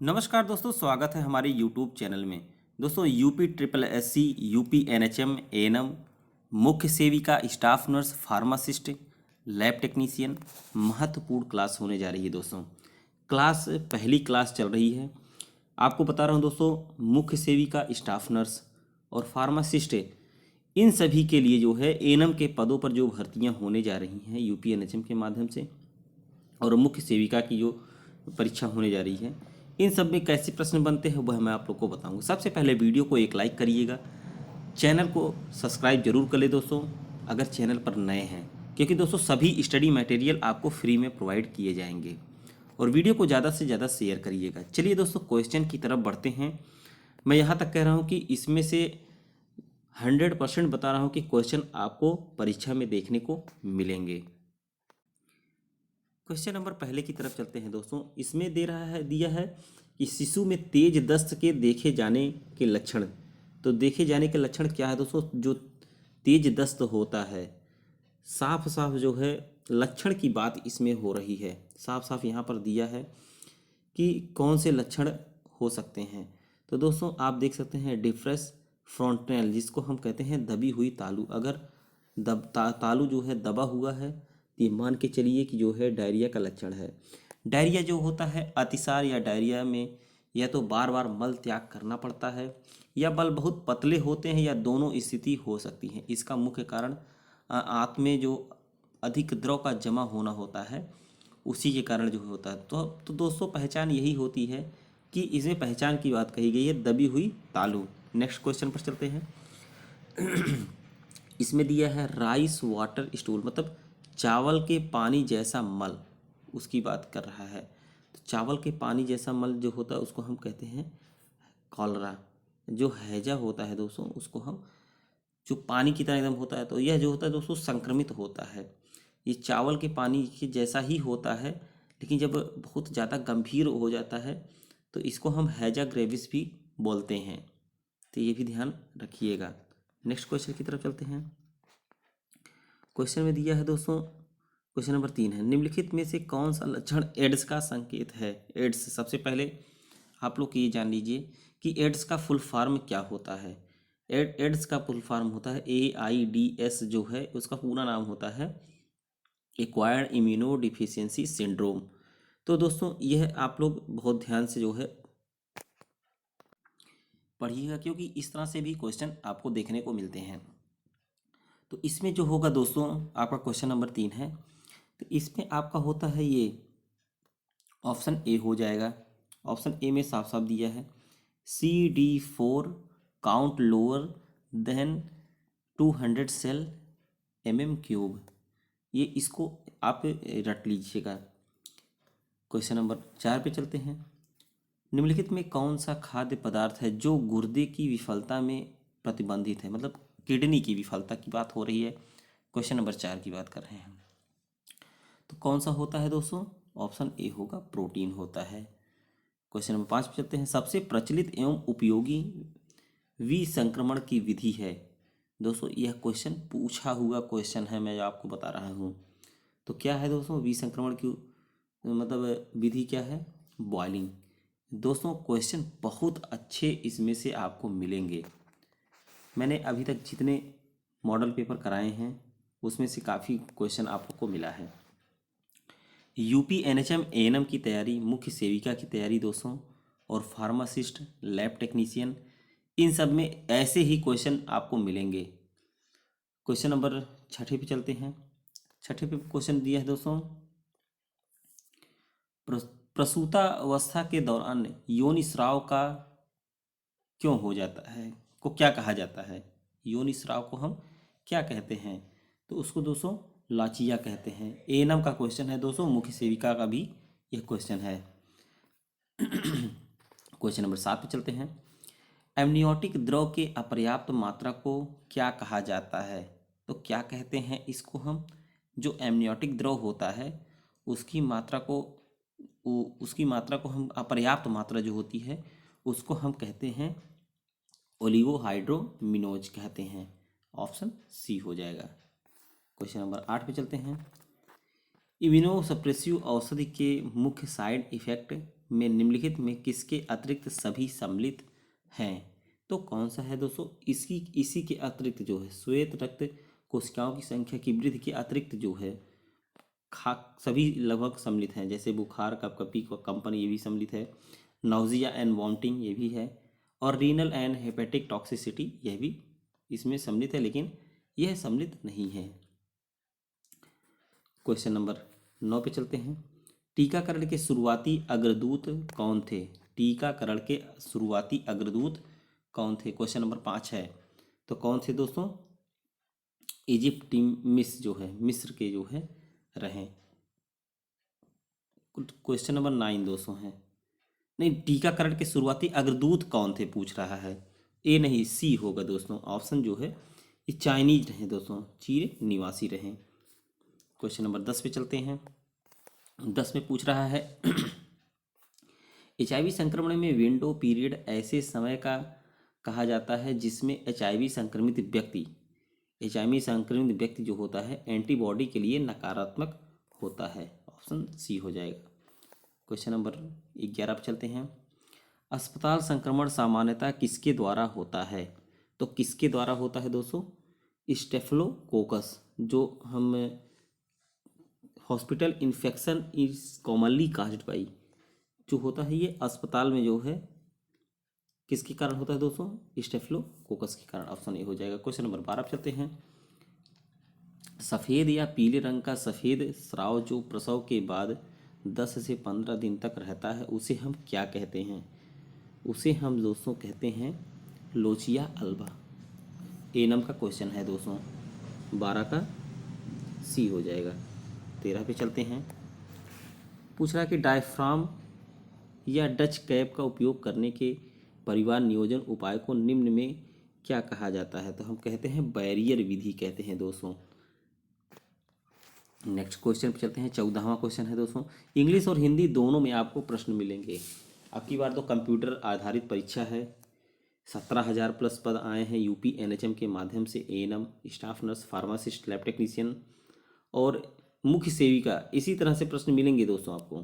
नमस्कार दोस्तों, स्वागत है हमारे यूट्यूब चैनल में। दोस्तों, UP triple SC, UP NHM, ANM, मुख्य सेविका, staff nurse, pharmacist, lab technician महत्वपूर्ण क्लास होने जा रही है। दोस्तों, क्लास पहली क्लास चल रही है। आपको बता रहा हूँ दोस्तों, मुख्य सेविका, स्टाफ नर्स और फार्मासिस्ट, इन सभी के लिए जो है एएनएम के पदों पर जो भर्तियाँ होने जा रही हैं यूपी एनएचएम के माध्यम से, और मुख्य सेविका की जो परीक्षा होने जा रही है, इन सब में कैसे प्रश्न बनते हैं वह मैं आप लोग को बताऊंगा। सबसे पहले वीडियो को एक लाइक करिएगा, चैनल को सब्सक्राइब जरूर कर ले दोस्तों अगर चैनल पर नए हैं, क्योंकि दोस्तों सभी स्टडी मटेरियल आपको फ्री में प्रोवाइड किए जाएंगे। और वीडियो को ज़्यादा से ज़्यादा शेयर करिएगा। चलिए दोस्तों, क्वेश्चन की तरफ बढ़ते हैं। मैं यहाँ तक कह रहा हूँ कि इसमें से 100% बता रहा हूँ कि क्वेश्चन आपको परीक्षा में देखने को मिलेंगे। क्वेश्चन नंबर पहले की तरफ चलते हैं दोस्तों। इसमें दिया है कि शिशु में तेज दस्त के देखे जाने के लक्षण। तो देखे जाने के लक्षण क्या है दोस्तों? जो तेज दस्त होता है, साफ साफ जो है लक्षण की बात इसमें हो रही है। साफ साफ यहाँ पर दिया है कि कौन से लक्षण हो सकते हैं। तो दोस्तों आप देख सकते हैं डिफ्रेस फ्रंटनेल, जिसको हम कहते हैं दबी हुई तालू। अगर तालू जो है दबा हुआ है तो ये मान के चलिए कि जो है डायरिया का लक्षण है। डायरिया जो होता है, अतिसार या डायरिया में या तो बार बार मल त्याग करना पड़ता है, या बल बहुत पतले होते हैं, या दोनों स्थिति हो सकती हैं। इसका मुख्य कारण आंत में जो अधिक द्रव का जमा होना होता है, उसी के कारण जो होता है। तो दोस्तों पहचान यही होती है कि इसमें पहचान की बात कही गई है, दबी हुई तालू। नेक्स्ट क्वेश्चन पर चलते हैं। इसमें दिया है राइस वाटर स्टूल, मतलब चावल के पानी जैसा मल, उसकी बात कर रहा है। तो चावल के पानी जैसा मल जो होता है उसको हम कहते हैं कॉलरा। जो हैजा होता है दोस्तों, उसको हम, जो पानी की तरह एकदम होता है, तो यह जो होता है दोस्तों संक्रमित होता है। ये चावल के पानी के जैसा ही होता है, लेकिन जब बहुत ज़्यादा गंभीर हो जाता है तो इसको हम हैजा ग्रेविस भी बोलते हैं। तो ये भी ध्यान रखिएगा। नेक्स्ट क्वेश्चन की तरफ चलते हैं। क्वेश्चन में दिया है दोस्तों, क्वेश्चन नंबर 3 है, निम्नलिखित में से कौन सा लक्षण एड्स का संकेत है? एड्स, सबसे पहले आप लोग ये जान लीजिए कि एड्स का फुल फॉर्म क्या होता है। एड्स का फुल फॉर्म होता है AIDS, जो है उसका पूरा नाम होता है एक्वायर्ड इम्यूनो डिफिशियंसी सिंड्रोम। तो दोस्तों यह आप लोग बहुत ध्यान से जो है पढ़िएगा, क्योंकि इस तरह से भी क्वेश्चन आपको देखने को मिलते हैं। तो इसमें जो होगा दोस्तों, आपका क्वेश्चन नंबर 3 है, तो इसमें आपका होता है ये ऑप्शन ए हो जाएगा। ऑप्शन ए में साफ साफ दिया है CD4 count lower than 200 cell mm3। ये इसको आप रट लीजिएगा। क्वेश्चन नंबर 4 पे चलते हैं। निम्नलिखित में कौन सा खाद्य पदार्थ है जो गुर्दे की विफलता में प्रतिबंधित है? मतलब किडनी की विफलता की बात हो रही है, क्वेश्चन नंबर 4 की बात कर रहे हैं। तो कौन सा होता है दोस्तों? ऑप्शन ए होगा, प्रोटीन होता है। क्वेश्चन नंबर 5 पे चलते हैं। सबसे प्रचलित एवं उपयोगी विसंक्रमण की विधि है। दोस्तों यह क्वेश्चन पूछा हुआ क्वेश्चन है, मैं आपको बता रहा हूँ। तो क्या है दोस्तों विसंक्रमण की मतलब विधि क्या है? बॉइलिंग। दोस्तों क्वेश्चन बहुत अच्छे इसमें से आपको मिलेंगे। मैंने अभी तक जितने मॉडल पेपर कराए हैं उसमें से काफ़ी क्वेश्चन आपको मिला है। यूपी एनएचएम एएनएम की तैयारी, मुख्य सेविका की तैयारी दोस्तों, और फार्मासिस्ट, लैब टेक्नीशियन, इन सब में ऐसे ही क्वेश्चन आपको मिलेंगे। क्वेश्चन नंबर 6 पे चलते हैं। 6 पे क्वेश्चन दिया है दोस्तों, प्रसूतावस्था के दौरान योनि स्राव का क्यों हो जाता है, को क्या कहा जाता है? योनि स्राव को हम क्या कहते हैं? तो उसको दोस्तों लाचिया कहते हैं। एएनएम का क्वेश्चन है दोस्तों, मुख्य सेविका का भी यह क्वेश्चन है। क्वेश्चन नंबर 7 पे चलते हैं। एमनियोटिक द्रव के अपर्याप्त मात्रा को क्या कहा जाता है? तो क्या कहते हैं इसको हम? जो एमनियोटिक द्रव होता है उसकी मात्रा को, उसकी मात्रा को हम, अपर्याप्त मात्रा जो होती है उसको हम कहते हैं ओलिगोहाइड्रोमिनोज कहते हैं। ऑप्शन सी हो जाएगा। क्वेश्चन नंबर 8 पे चलते हैं। इम्यूनोसप्रेसिव औषधि के मुख्य साइड इफेक्ट में निम्नलिखित में किसके अतिरिक्त सभी सम्मिलित हैं? तो कौन सा है दोस्तों? इसी के अतिरिक्त जो है श्वेत रक्त कोशिकाओं की संख्या की वृद्धि के अतिरिक्त जो है खा सभी लगभग सम्मिलित हैं, जैसे बुखार, कपकपी, कंपन, ये भी सम्मिलित है। नाउजिया एंड वॉमिटिंग ये भी है, और रीनल एंड हेपेटिक टॉक्सिसिटी यह भी इसमें सम्मिलित है, लेकिन यह सम्मिलित नहीं है। क्वेश्चन नंबर 9 पे चलते हैं। टीकाकरण के शुरुआती अग्रदूत कौन थे? टीकाकरण के शुरुआती अग्रदूत कौन थे? क्वेश्चन नंबर 5 है। तो कौन थे दोस्तों? इजिप्टिमिस जो है, मिस्र के जो है रहे। क्वेश्चन नंबर 9 दोस्तों है, नहीं, टीकाकरण के शुरुआती अग्रदूत कौन थे पूछ रहा है। ए नहीं, सी होगा दोस्तों। ऑप्शन जो है ये चाइनीज रहे दोस्तों, चीन निवासी रहे। क्वेश्चन नंबर 10 पे चलते हैं। 10 में पूछ रहा है HIV संक्रमण में विंडो पीरियड ऐसे समय का कहा जाता है जिसमें HIV संक्रमित व्यक्ति जो होता है एंटीबॉडी के लिए नकारात्मक होता है। ऑप्शन सी हो जाएगा। क्वेश्चन नंबर 11 पर चलते हैं। अस्पताल संक्रमण सामान्यतः किसके द्वारा होता है? तो किसके द्वारा होता है दोस्तों? स्टेफिलोकोकस, जो हम hospital infection is commonly caused by, जो होता है ये अस्पताल में जो है किसके कारण होता है दोस्तों? स्टेफिलोकोकस के कारण। ऑप्शन ए हो जाएगा। क्वेश्चन नंबर 12 पर चलते हैं। सफ़ेद या पीले रंग का सफ़ेद स्राव जो प्रसव के बाद 10 से 15 दिन तक रहता है उसे हम क्या कहते हैं? उसे हम दोस्तों कहते हैं लोचिया अल्बा। ए नंबर का क्वेश्चन है दोस्तों, 12 का सी हो जाएगा। 13 पे चलते हैं। पूछ रहा है कि डायफ्राम या डच कैप का उपयोग करने के परिवार नियोजन उपाय को निम्न में क्या कहा जाता है? तो हम कहते हैं बैरियर विधि कहते हैं दोस्तों। नेक्स्ट क्वेश्चन पे चलते हैं। 14वां क्वेश्चन है दोस्तों, इंग्लिश और हिंदी दोनों में आपको प्रश्न मिलेंगे। अब की बार तो कंप्यूटर आधारित परीक्षा है। 17,000 प्लस पद आए हैं यूपी NHM के माध्यम से। ANM, staff nurse, pharmacist, lab technician और मुख्य सेविका, इसी तरह से प्रश्न मिलेंगे दोस्तों आपको।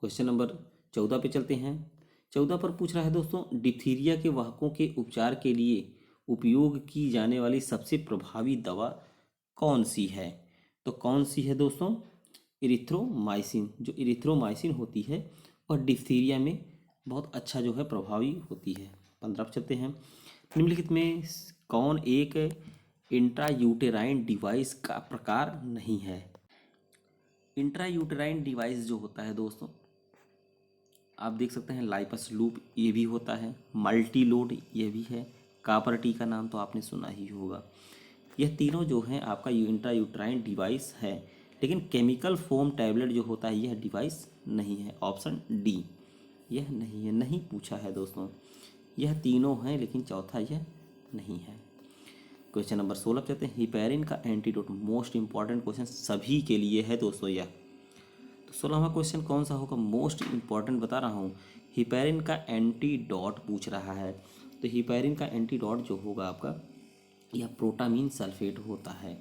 क्वेश्चन नंबर 14 पे चलते हैं। 14 पर पूछ रहा है दोस्तों, डिप्थीरिया के वाहकों के उपचार के लिए उपयोग की जाने वाली सबसे प्रभावी दवा कौन सी है? तो कौन सी है दोस्तों? इरिथ्रोमाइसिन। जो इरिथ्रोमाइसिन होती है और डिप्थीरिया में बहुत अच्छा जो है प्रभावी होती है। 15 पर चलते हैं। निम्नलिखित में कौन एक इंट्रायूटेराइन डिवाइस का प्रकार नहीं है? इंट्रायूटेराइन डिवाइस जो होता है दोस्तों, आप देख सकते हैं लाइपस लूप ये भी होता है, मल्टी लोड ये भी है, कापर टी का नाम तो आपने सुना ही होगा। यह तीनों जो हैं आपका इंट्रायूटेराइन डिवाइस है, लेकिन केमिकल फोम टैबलेट जो होता है यह डिवाइस नहीं है। ऑप्शन डी, यह नहीं है, नहीं पूछा है दोस्तों। यह तीनों हैं लेकिन चौथा यह नहीं है। क्वेश्चन नंबर 16 चलते हैं। हिपेरिन का एंटीडोट, मोस्ट इंपॉर्टेंट क्वेश्चन सभी के लिए है दोस्तों यह। तो 16वां क्वेश्चन कौन सा होगा? मोस्ट इंपॉर्टेंट बता रहा हूँ। हिपेरिन का एंटीडोट पूछ रहा है। तो हिपेरिन का एंटीडोट जो होगा आपका यह प्रोटामीन सल्फेट होता है।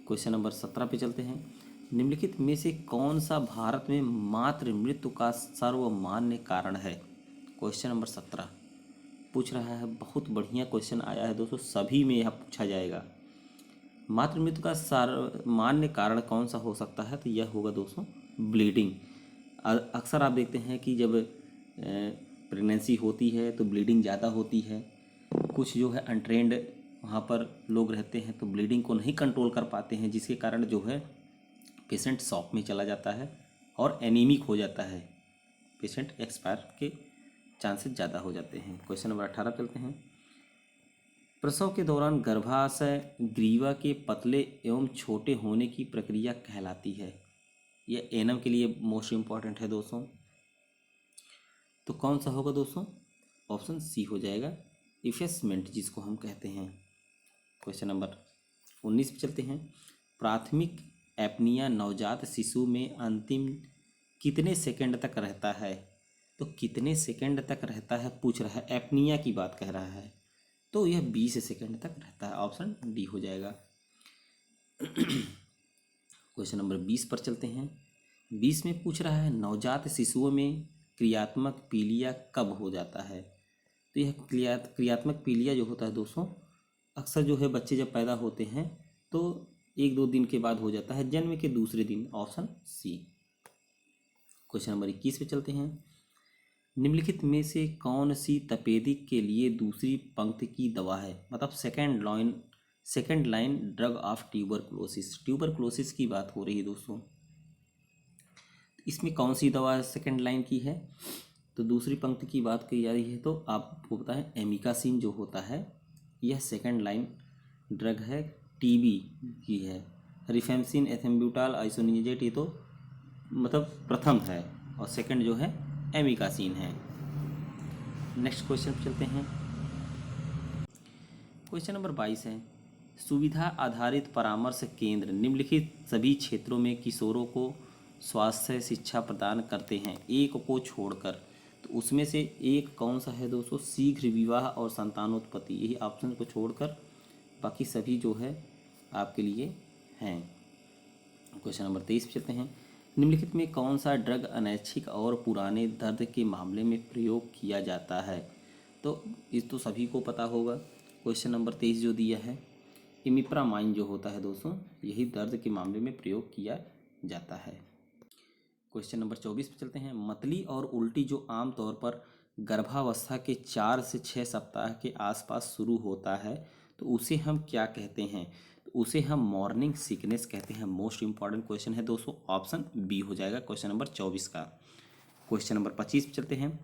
क्वेश्चन नंबर 17 पे चलते हैं। निम्नलिखित में से कौन सा भारत में मातृ मृत्यु का सर्वमान्य कारण है? क्वेश्चन नंबर 17 पूछ रहा है। बहुत बढ़िया क्वेश्चन आया है दोस्तों, सभी में यह पूछा जाएगा। मातृ मृत्यु का सामान्य कारण कौन सा हो सकता है? तो यह होगा दोस्तों ब्लीडिंग। अक्सर आप देखते हैं कि जब प्रेगनेंसी होती है तो ब्लीडिंग ज़्यादा होती है। कुछ जो है अनट्रेंड वहाँ पर लोग रहते हैं तो ब्लीडिंग को नहीं कंट्रोल कर पाते हैं, जिसके कारण जो है पेशेंट शॉक में चला जाता है और एनीमिक हो जाता है। पेशेंट एक्सपायर के चांसेस ज़्यादा हो जाते हैं। क्वेश्चन नंबर 18 चलते हैं। प्रसव के दौरान गर्भाशय ग्रीवा के पतले एवं छोटे होने की प्रक्रिया कहलाती है। यह एनम के लिए मोस्ट इम्पॉर्टेंट है दोस्तों। तो कौन सा होगा दोस्तों? ऑप्शन सी हो जाएगा, इफेसमेंट जिसको हम कहते हैं। क्वेश्चन नंबर 19 पे चलते हैं। प्राथमिक एपनिया नवजात शिशु में अंतिम कितने सेकंड तक रहता है? तो कितने सेकंड तक रहता है पूछ रहा है, एपनिया की बात कह रहा है। तो यह 20 सेकंड तक रहता है। ऑप्शन डी हो जाएगा। क्वेश्चन नंबर 20 पर चलते हैं। 20 में पूछ रहा है नवजात शिशुओं में क्रियात्मक पीलिया कब हो जाता है। तो यह क्रियात्मक पीलिया जो होता है दोस्तों, अक्सर जो है बच्चे जब पैदा होते हैं तो 1-2 दिन के बाद हो जाता है, जन्म के दूसरे दिन, ऑप्शन सी। क्वेश्चन नंबर 21 पे चलते हैं। निम्नलिखित में से कौन सी तपेदिक के लिए दूसरी पंक्ति की दवा है, मतलब second line drug of tuberculosis की बात हो रही है दोस्तों। इसमें कौन सी दवा सेकेंड लाइन की है, तो दूसरी पंक्ति की बात की जा रही है, तो आपको पता है एमिकासिन जो होता है यह सेकेंड लाइन ड्रग है, टीबी की है। रिफेम्सिन, एथेम्ब्यूटाल, आइसोनिजेट ये तो मतलब प्रथम है, और सेकंड जो है एमिकासिन है। नेक्स्ट क्वेश्चन पर चलते हैं। क्वेश्चन नंबर 22 है, सुविधा आधारित परामर्श केंद्र निम्नलिखित सभी क्षेत्रों में किशोरों को स्वास्थ्य शिक्षा प्रदान करते हैं एक को छोड़कर। तो उसमें से एक कौन सा है दोस्तों, शीघ्र विवाह और संतानोत्पत्ति, यही ऑप्शन को छोड़कर बाकी सभी जो है आपके लिए हैं। क्वेश्चन नंबर 23 पे चलते हैं। निम्नलिखित में कौन सा ड्रग अनैच्छिक और पुराने दर्द के मामले में प्रयोग किया जाता है। तो इस तो सभी को पता होगा। क्वेश्चन नंबर 23 जो दिया है, इमिप्रामाइन जो होता है दोस्तों, यही दर्द के मामले में प्रयोग किया जाता है। क्वेश्चन नंबर 24 पे चलते हैं। मतली और उल्टी जो आमतौर पर गर्भावस्था के 4 से 6 सप्ताह के आसपास शुरू होता है, तो उसे हम क्या कहते हैं, तो उसे हम मॉर्निंग सिकनेस कहते हैं। मोस्ट इंपॉर्टेंट क्वेश्चन है दोस्तों, ऑप्शन बी हो जाएगा क्वेश्चन नंबर 24 का। क्वेश्चन नंबर 25 पे चलते हैं।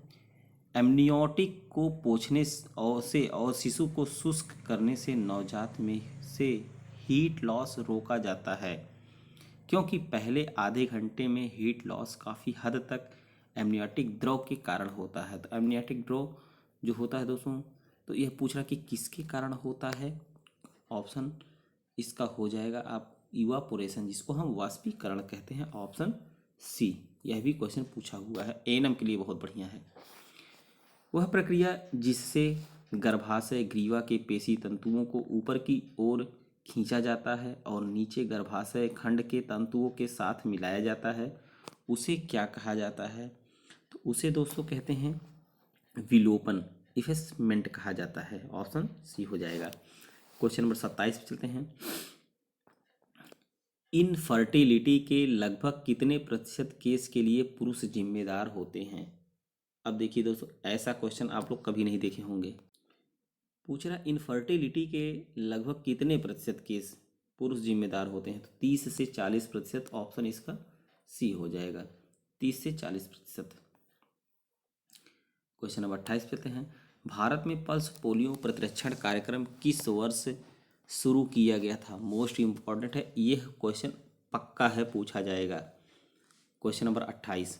एमनियोटिक को पोंछने और शिशु को शुष्क करने से नवजात में से हीट लॉस रोका जाता है, क्योंकि पहले आधे घंटे में हीट लॉस काफ़ी हद तक एमनियोटिक द्रव के कारण होता है। तो एमनियोटिक द्रव जो होता है दोस्तों, तो यह पूछ रहा कि किसके कारण होता है, ऑप्शन इसका हो जाएगा आप इवापोरेशन, जिसको हम वाष्पीकरण कहते हैं, ऑप्शन सी। यह भी क्वेश्चन पूछा हुआ है, एएनएम के लिए बहुत बढ़िया है। वह प्रक्रिया जिससे गर्भाशय ग्रीवा के पेशी तंतुओं को ऊपर की ओर खींचा जाता है और नीचे गर्भाशय खंड के तंतुओं के साथ मिलाया जाता है, उसे क्या कहा जाता है, तो उसे दोस्तों कहते हैं विलोपन, इफेसमेंट कहा जाता है, ऑप्शन सी हो जाएगा। क्वेश्चन नंबर 27 पे चलते हैं। इनफर्टिलिटी के लगभग कितने प्रतिशत केस के लिए पुरुष जिम्मेदार होते हैं। अब देखिए दोस्तों, ऐसा क्वेश्चन आप लोग कभी नहीं देखे होंगे। पूछ रहा इनफर्टिलिटी के लगभग कितने प्रतिशत केस पुरुष जिम्मेदार होते हैं, तो 30 से 40%, ऑप्शन इसका सी हो जाएगा, 30 से 40%। क्वेश्चन नंबर 28 पे हैं। भारत में पल्स पोलियो प्रतिरक्षण कार्यक्रम किस वर्ष शुरू किया गया था। मोस्ट इम्पॉर्टेंट है, यह क्वेश्चन पक्का है, पूछा जाएगा। क्वेश्चन नंबर 28,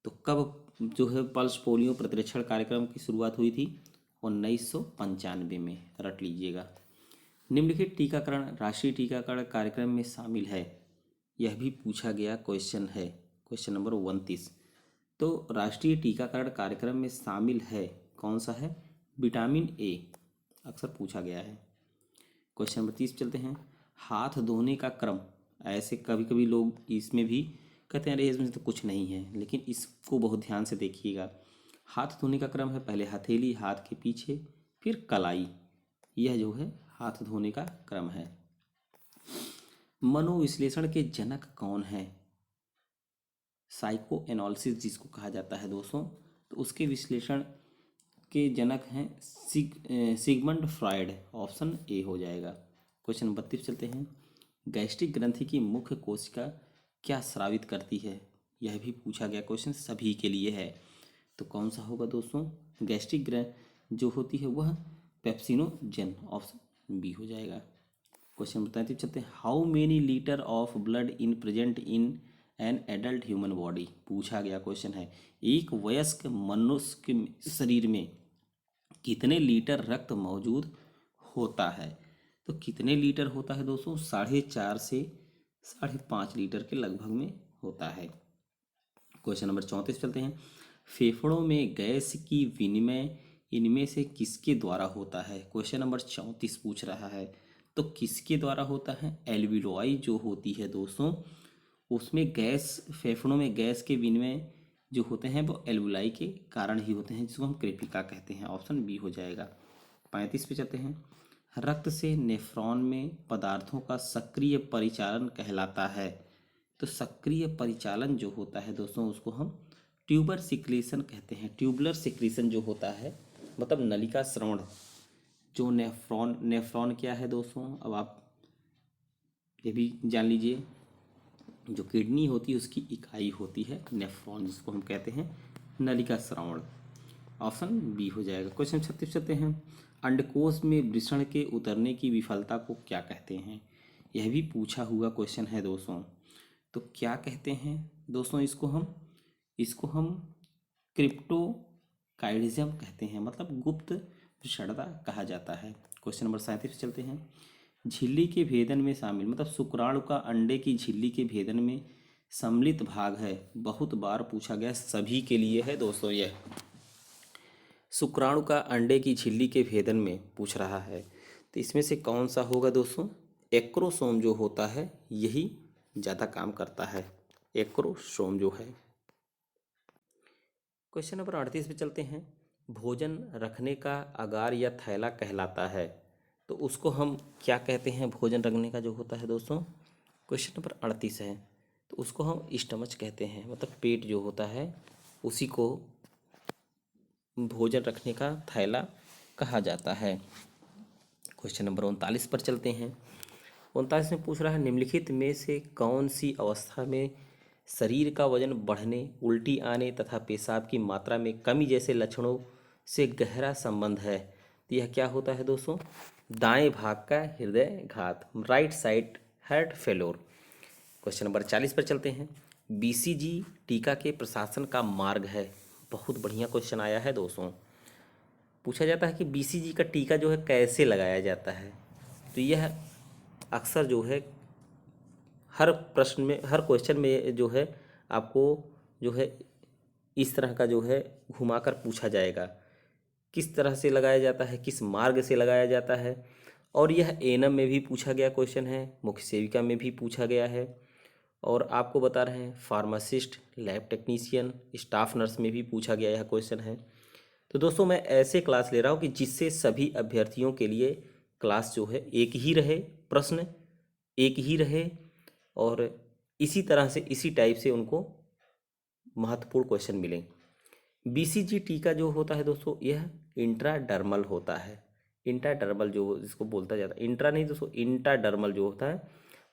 तो कब जो है पल्स पोलियो प्रतिरक्षण कार्यक्रम की शुरुआत हुई थी, 1995 में, रट लीजिएगा। निम्नलिखित टीकाकरण राष्ट्रीय टीकाकरण कार्यक्रम में शामिल है, यह भी पूछा गया क्वेश्चन है। क्वेश्चन नंबर 29, तो राष्ट्रीय टीकाकरण कार्यक्रम में शामिल है, कौन सा है, विटामिन ए, अक्सर पूछा गया है। क्वेश्चन नंबर 30 चलते हैं। हाथ धोने का क्रम, ऐसे कभी कभी लोग इसमें भी कहते हैं अरे इसमें तो कुछ नहीं है, लेकिन इसको बहुत ध्यान से देखिएगा। हाथ धोने का क्रम है, पहले हथेली, हाथ के पीछे, फिर कलाई, यह जो है हाथ धोने का क्रम है। मनोविश्लेषण के जनक कौन है, साइको एनालिसिस जिसको कहा जाता है दोस्तों, तो उसके विश्लेषण के जनक हैं सिगमंड फ्रायड, ऑप्शन ए हो जाएगा। क्वेश्चन नंबर 32 चलते हैं। गैस्ट्रिक ग्रंथि की मुख्य कोशिका क्या स्रावित करती है, यह भी पूछा गया क्वेश्चन, सभी के लिए है, तो कौन सा होगा दोस्तों, गैस्ट्रिक ग्रंथि जो होती है वह पेप्सिनोजन, ऑप्शन बी हो जाएगा। क्वेश्चन नंबर 33 चलते हैं। How many litre of blood in present in an adult human body, पूछा गया क्वेश्चन है, एक वयस्क मनुष्य के शरीर में कितने लीटर रक्त मौजूद होता है, तो कितने लीटर होता है दोस्तों, 4.5 से 5.5 लीटर के लगभग में होता है। क्वेश्चन नंबर 34 चलते हैं। फेफड़ों में गैस की विनिमय इनमें से किसके द्वारा होता है, क्वेश्चन नंबर 34 पूछ रहा है, तो किसके द्वारा होता है, एल्वियोलाई जो होती है दोस्तों, उसमें गैस, फेफड़ों में गैस के विनिमय जो होते हैं वो एल्वुलाई के कारण ही होते हैं, जिसको हम कृपिका कहते हैं। ऑप्शन बी हो जाएगा। 35 पे चलते हैं। रक्त से नेफ्रॉन में पदार्थों का सक्रिय परिचालन कहलाता है। तो सक्रिय परिचालन जो होता है दोस्तों, उसको हम ट्यूबर सिक्रीशन कहते हैं। ट्यूबुलर सिक्रीशन जो होता है मतलब नलिका स्रवण। जो नेफ्रॉन क्या है दोस्तों, अब आप ये भी जान लीजिए। जो किडनी होती है उसकी इकाई होती है नेफ्रॉन, जिसको हम कहते हैं नलिका स्रवण। ऑप्शन बी हो जाएगा। क्वेश्चन 36 चलते हैं। अंडकोश में वृषण के उतरने की विफलता को क्या कहते हैं? यह भी पूछा हुआ क्वेश्चन है दोस्तों। तो क्या कहते हैं दोस्तों, इसको हम क्रिप्टोकाइडिज्म कहते हैं, मतलब गुप्त विषणता कहा जाता है। क्वेश्चन नंबर 37 चलते हैं। झिल्ली के भेदन में शामिल, मतलब शुक्राणु का अंडे की झिल्ली के भेदन में सम्मिलित भाग है। बहुत बार पूछा गया, सभी के लिए है दोस्तों। यह शुक्राणु का अंडे की झिल्ली के भेदन में पूछ रहा है, तो इसमें से कौन सा होगा दोस्तों? एक्रोसोम जो होता है यही ज़्यादा काम करता है, एक्रोसोम जो है। क्वेश्चन नंबर 38 पे चलते हैं। भोजन रखने का अगार या थैला कहलाता है, तो उसको हम क्या कहते हैं? भोजन रखने का जो होता है दोस्तों, क्वेश्चन नंबर 38 है, तो उसको हम स्टमच कहते हैं, मतलब पेट जो होता है उसी को भोजन रखने का थैला कहा जाता है। क्वेश्चन नंबर 39 पर चलते हैं। 39 में पूछ रहा है, निम्नलिखित में से कौन सी अवस्था में शरीर का वजन बढ़ने, उल्टी आने तथा पेशाब की मात्रा में कमी जैसे लक्षणों से गहरा संबंध है? तो यह क्या होता है दोस्तों? दाएं भाग का हृदय घात, right side heart failure. Question number 40 पर चलते हैं। बीसीजी टीका के प्रशासन का मार्ग है। बहुत बढ़िया क्वेश्चन आया है दोस्तों। पूछा जाता है कि बीसीजी का टीका जो है कैसे लगाया जाता है। तो यह अक्सर जो है हर प्रश्न में, हर क्वेश्चन में जो है आपको जो है इस तरह का जो है घुमाकर पूछा जाएगा। किस तरह से लगाया जाता है, किस मार्ग से लगाया जाता है। और यह एएनएम में भी पूछा गया क्वेश्चन है, मुख्य सेविका में भी पूछा गया है, और आपको बता रहे हैं pharmacist, lab technician, staff nurse में भी पूछा गया यह क्वेश्चन है। तो दोस्तों मैं ऐसे क्लास ले रहा हूँ कि जिससे सभी अभ्यर्थियों के लिए क्लास जो है एक ही रहे, प्रश्न एक ही रहे, और इसी तरह से इसी टाइप से उनको महत्वपूर्ण क्वेश्चन मिलें। बीसीजी टीका जो होता है दोस्तों, यह इंट्राडर्मल होता है। इंट्राडर्मल जो जिसको बोलता जाता है, इंट्रा नहीं दोस्तों, इंट्राडर्मल जो होता है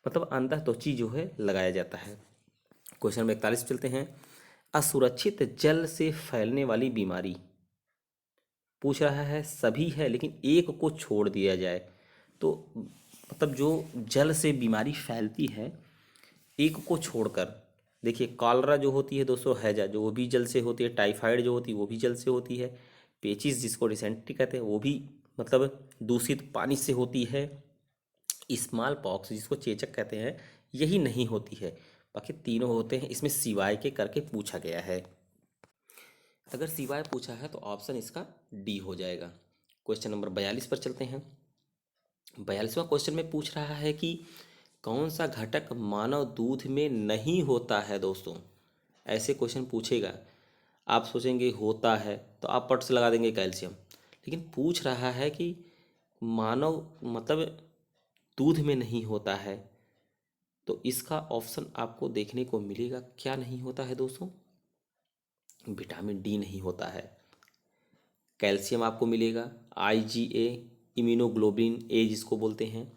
मतलब अंतः त्वची जो है लगाया जाता है। क्वेश्चन नंबर 41 चलते हैं। असुरक्षित जल से फैलने वाली बीमारी पूछ रहा है, सभी है लेकिन एक को छोड़ दिया जाए। तो मतलब जो जल से बीमारी फैलती है एक को छोड़कर, देखिए कॉलरा जो होती है दोस्तों, हैजा जो वो भी जल से होती है, टाइफाइड जो होती है वो भी जल से होती है, पेचिस जिसको डिसेंट्री कहते हैं वो भी मतलब दूषित पानी से होती है, स्मॉल पॉक्स जिसको चेचक कहते हैं यही नहीं होती है। बाकी तीनों होते हैं, इसमें सिवाय के करके पूछा गया है। अगर सिवाय पूछा है तो ऑप्शन इसका डी हो जाएगा। क्वेश्चन नंबर 42 पर चलते हैं। 42वां क्वेश्चन में पूछ रहा है कि कौन सा घटक मानव दूध में नहीं होता है दोस्तों? ऐसे क्वेश्चन पूछेगा, आप सोचेंगे होता है तो आप पट से लगा देंगे कैल्शियम, लेकिन पूछ रहा है कि मानव मतलब दूध में नहीं होता है, तो इसका ऑप्शन आपको देखने को मिलेगा। क्या नहीं होता है दोस्तों? विटामिन डी नहीं होता है। कैल्शियम आपको मिलेगा, आईजीए, इम्यूनोग्लोबिन ए जिसको बोलते हैं,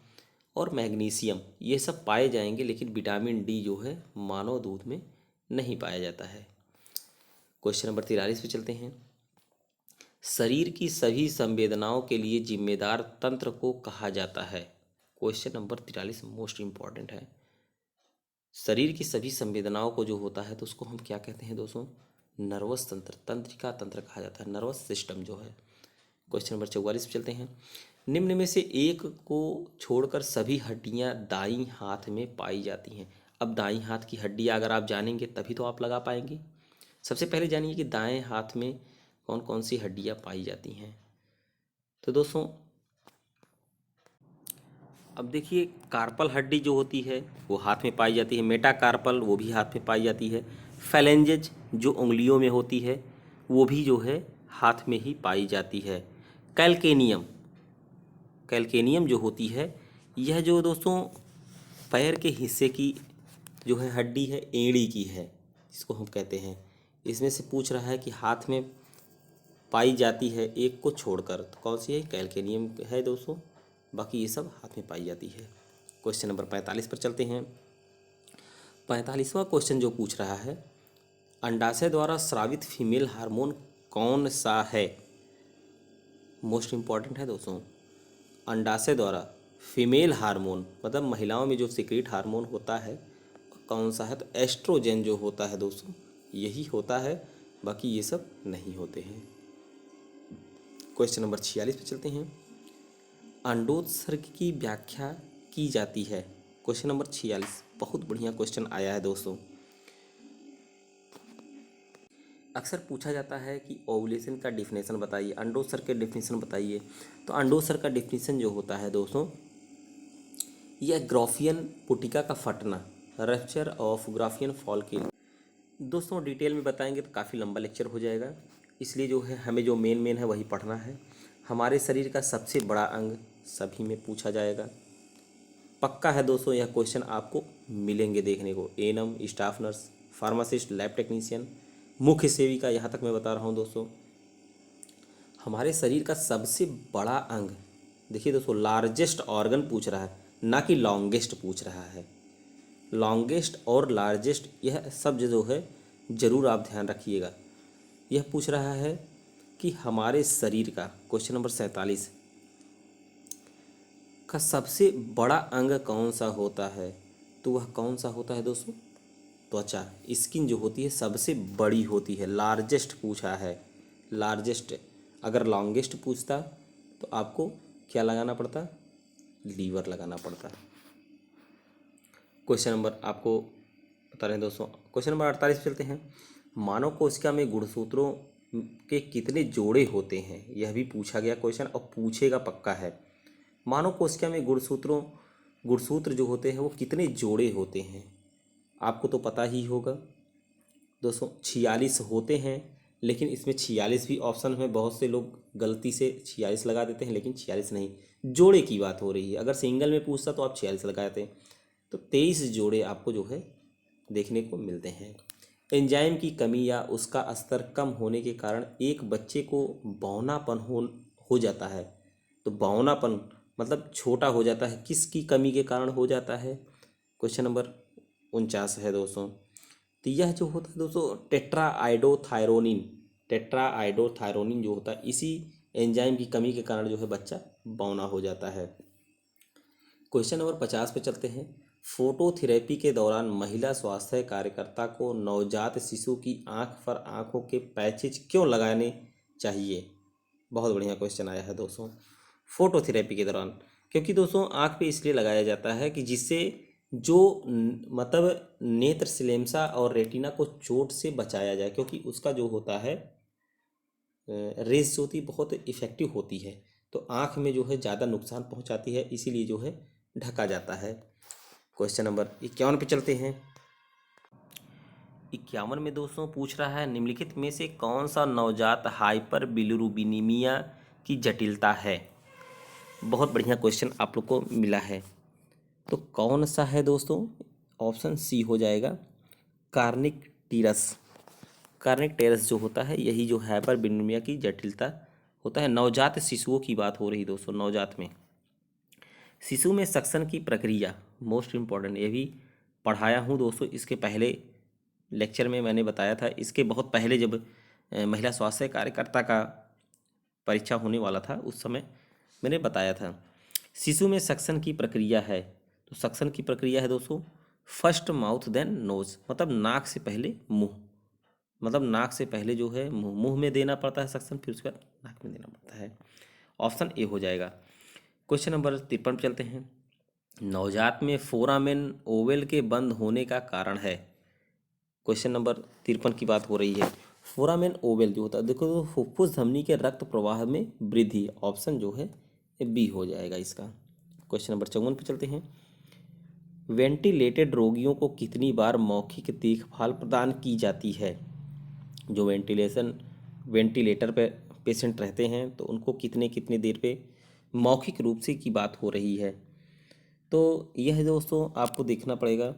और मैग्नीशियम, ये सब पाए जाएंगे, लेकिन विटामिन डी जो है मानव दूध में नहीं पाया जाता है। क्वेश्चन नंबर 43 पे चलते हैं। शरीर की सभी संवेदनाओं के लिए जिम्मेदार तंत्र को कहा जाता है। क्वेश्चन नंबर 43 मोस्ट इंपॉर्टेंट है। शरीर की सभी संवेदनाओं को जो होता है तो उसको हम क्या कहते हैं दोस्तों? नर्वस तंत्र, तंत्रिका तंत्र कहा जाता है, नर्वस सिस्टम जो है। क्वेश्चन नंबर 44 पे चलते हैं। निम्न में से एक को छोड़कर सभी हड्डियां दाईं हाथ में पाई जाती हैं। अब दाईं हाथ की हड्डियां अगर आप जानेंगे तभी तो आप लगा पाएंगे। सबसे पहले जानिए कि दाएं हाथ में कौन कौन सी हड्डियां पाई जाती हैं। तो दोस्तों अब देखिए, कार्पल हड्डी जो होती है वो हाथ में पाई जाती है, मेटाकार्पल वो भी हाथ में पाई जाती है, फैलेंजेज जो उंगलियों में होती है वो भी जो है हाथ में ही पाई जाती है। कैल्केनियम, कैल्केनियम जो होती है यह जो दोस्तों पैर के हिस्से की जो है हड्डी है, एड़ी की है, जिसको हम कहते हैं। इसमें से पूछ रहा है कि हाथ में पाई जाती है एक को छोड़कर, तो कौन सी है? कैल्केनियम है दोस्तों, बाकी ये सब हाथ में पाई जाती है। क्वेश्चन नंबर 45 पर चलते हैं। 45वां क्वेश्चन जो पूछ रहा है, अंडाशय द्वारा स्रावित फीमेल हार्मोन कौन सा है? मोस्ट इम्पॉर्टेंट है दोस्तों। अंडाशय द्वारा फीमेल हार्मोन मतलब महिलाओं में जो सीक्रेट हार्मोन होता है कौन सा है? तो एस्ट्रोजन जो होता है दोस्तों यही होता है, बाकी ये सब नहीं होते हैं। क्वेश्चन नंबर 46 पे चलते हैं। अंडोत्सर्ग की व्याख्या की जाती है। क्वेश्चन नंबर 46 बहुत बढ़िया क्वेश्चन आया है दोस्तों। अक्सर पूछा जाता है कि ओवुलेशन का डिफिनेशन बताइए, अंडोत्सर्ग के डिफिनेशन बताइए। तो अंडोत्सर्ग का डिफिनेशन जो होता है दोस्तों, यह ग्राफियन पुटिका का फटना, रप्चर ऑफ ग्राफियन फॉलिकल। दोस्तों डिटेल में बताएंगे तो काफ़ी लंबा लेक्चर हो जाएगा, इसलिए जो है हमें जो मेन है वही पढ़ना है। हमारे शरीर का सबसे बड़ा अंग सभी में पूछा जाएगा, पक्का है दोस्तों। यह क्वेश्चन आपको मिलेंगे देखने को। ANM, staff nurse, pharmacist, lab technician, मुख्य सेविका, यहाँ तक मैं बता रहा हूँ दोस्तों। हमारे शरीर का सबसे बड़ा अंग, देखिए दोस्तों लार्जेस्ट ऑर्गन पूछ रहा है, ना कि लॉन्गेस्ट पूछ रहा है। लॉन्गेस्ट और लार्जेस्ट यह सब जो है ज़रूर आप ध्यान रखिएगा। यह पूछ रहा है कि हमारे शरीर का, क्वेश्चन नंबर 47 का सबसे बड़ा अंग कौन सा होता है? तो वह कौन सा होता है दोस्तों? त्वचा, स्किन जो होती है सबसे बड़ी होती है। लार्जेस्ट पूछा है, लार्जेस्ट। अगर लॉन्गेस्ट पूछता तो आपको क्या लगाना पड़ता? लीवर लगाना पड़ता। क्वेश्चन नंबर आपको बता रहे हैं दोस्तों, क्वेश्चन नंबर 48 पे चलते हैं। मानव कोशिका में गुणसूत्रों के कितने जोड़े होते हैं? यह भी पूछा गया क्वेश्चन और पूछेगा पक्का है। मानव कोशिका में गुणसूत्र जो होते हैं वो कितने जोड़े होते हैं? आपको तो पता ही होगा दोस्तों, 46 होते हैं, लेकिन इसमें 46 भी ऑप्शन में बहुत से लोग गलती से 46 लगा देते हैं, लेकिन 46 नहीं, जोड़े की बात हो रही है। अगर सिंगल में पूछता तो आप 46 लगाते हैं। तो 23 जोड़े आपको जो है देखने को मिलते हैं। एंजाइम की कमी या उसका स्तर कम होने के कारण एक बच्चे को बौनापन हो जाता है। तो बौनापन मतलब छोटा हो जाता है, किसकी कमी के कारण हो जाता है? क्वेश्चन नंबर 49 है दोस्तों। तो यह जो होता है दोस्तों टेट्राआइडोथायरोनिन जो होता है, इसी एंजाइम की कमी के कारण जो है बच्चा बौना हो जाता है। क्वेश्चन नंबर 50 पे चलते हैं। फोटोथेरेपी के दौरान महिला स्वास्थ्य कार्यकर्ता को नवजात शिशु की आंख पर आंखों के पैचेज क्यों लगाने चाहिए? बहुत बढ़िया क्वेश्चन आया है दोस्तों। फोटोथेरेपी के दौरान, क्योंकि दोस्तों आंख पे इसलिए लगाया जाता है कि जिससे जो मतलब नेत्र श्लेष्मा और रेटिना को चोट से बचाया जाए, क्योंकि उसका जो होता है रेस जो होती बहुत इफ़ेक्टिव होती है, तो आँख में जो है ज़्यादा नुकसान पहुंचाती है, इसीलिए जो है ढका जाता है। क्वेश्चन नंबर 51 पे चलते हैं। 51 में दोस्तों पूछ रहा है, निम्नलिखित में से कौन सा नवजात हाइपर बिलिरुबिनीमिया की जटिलता है? बहुत बढ़िया क्वेश्चन आप लोग को मिला है। तो कौन सा है दोस्तों? ऑप्शन सी हो जाएगा, कार्निक टीरस। कार्निक टेरस जो होता है यही जो हाइपर बिलिरुबिनीमिया की जटिलता होता है। नवजात शिशुओं की बात हो रही दोस्तों। नवजात में शिशु में सक्शन की प्रक्रिया, मोस्ट इम्पॉर्टेंट, ये भी पढ़ाया हूँ दोस्तों। इसके पहले लेक्चर में मैंने बताया था, इसके बहुत पहले जब महिला स्वास्थ्य कार्यकर्ता का परीक्षा होने वाला था उस समय मैंने बताया था। शिशु में सक्शन की प्रक्रिया है, तो सक्शन की प्रक्रिया है दोस्तों फर्स्ट माउथ देन नोज, मतलब नाक से पहले मुंह, मतलब नाक से पहले जो है मुंह में देना पड़ता है सक्शन, फिर उसके बाद नाक में देना पड़ता है। ऑप्शन ए हो जाएगा। क्वेश्चन नंबर 53 पे चलते हैं। नवजात में फोरामेन ओवल के बंद होने का कारण है। क्वेश्चन नंबर 53 की बात हो रही है। फोरामेन ओवल जो होता है, देखो तो फुफ्फुस धमनी के रक्त प्रवाह में वृद्धि, ऑप्शन जो है बी हो जाएगा इसका। क्वेश्चन नंबर 54 पे चलते हैं। वेंटिलेटेड रोगियों को कितनी बार मौखिक देखभाल प्रदान की जाती है? जो वेंटिलेटर पे पेशेंट रहते हैं तो उनको कितने कितने देर पे मौखिक रूप से की बात हो रही है? तो यह दोस्तों आपको देखना पड़ेगा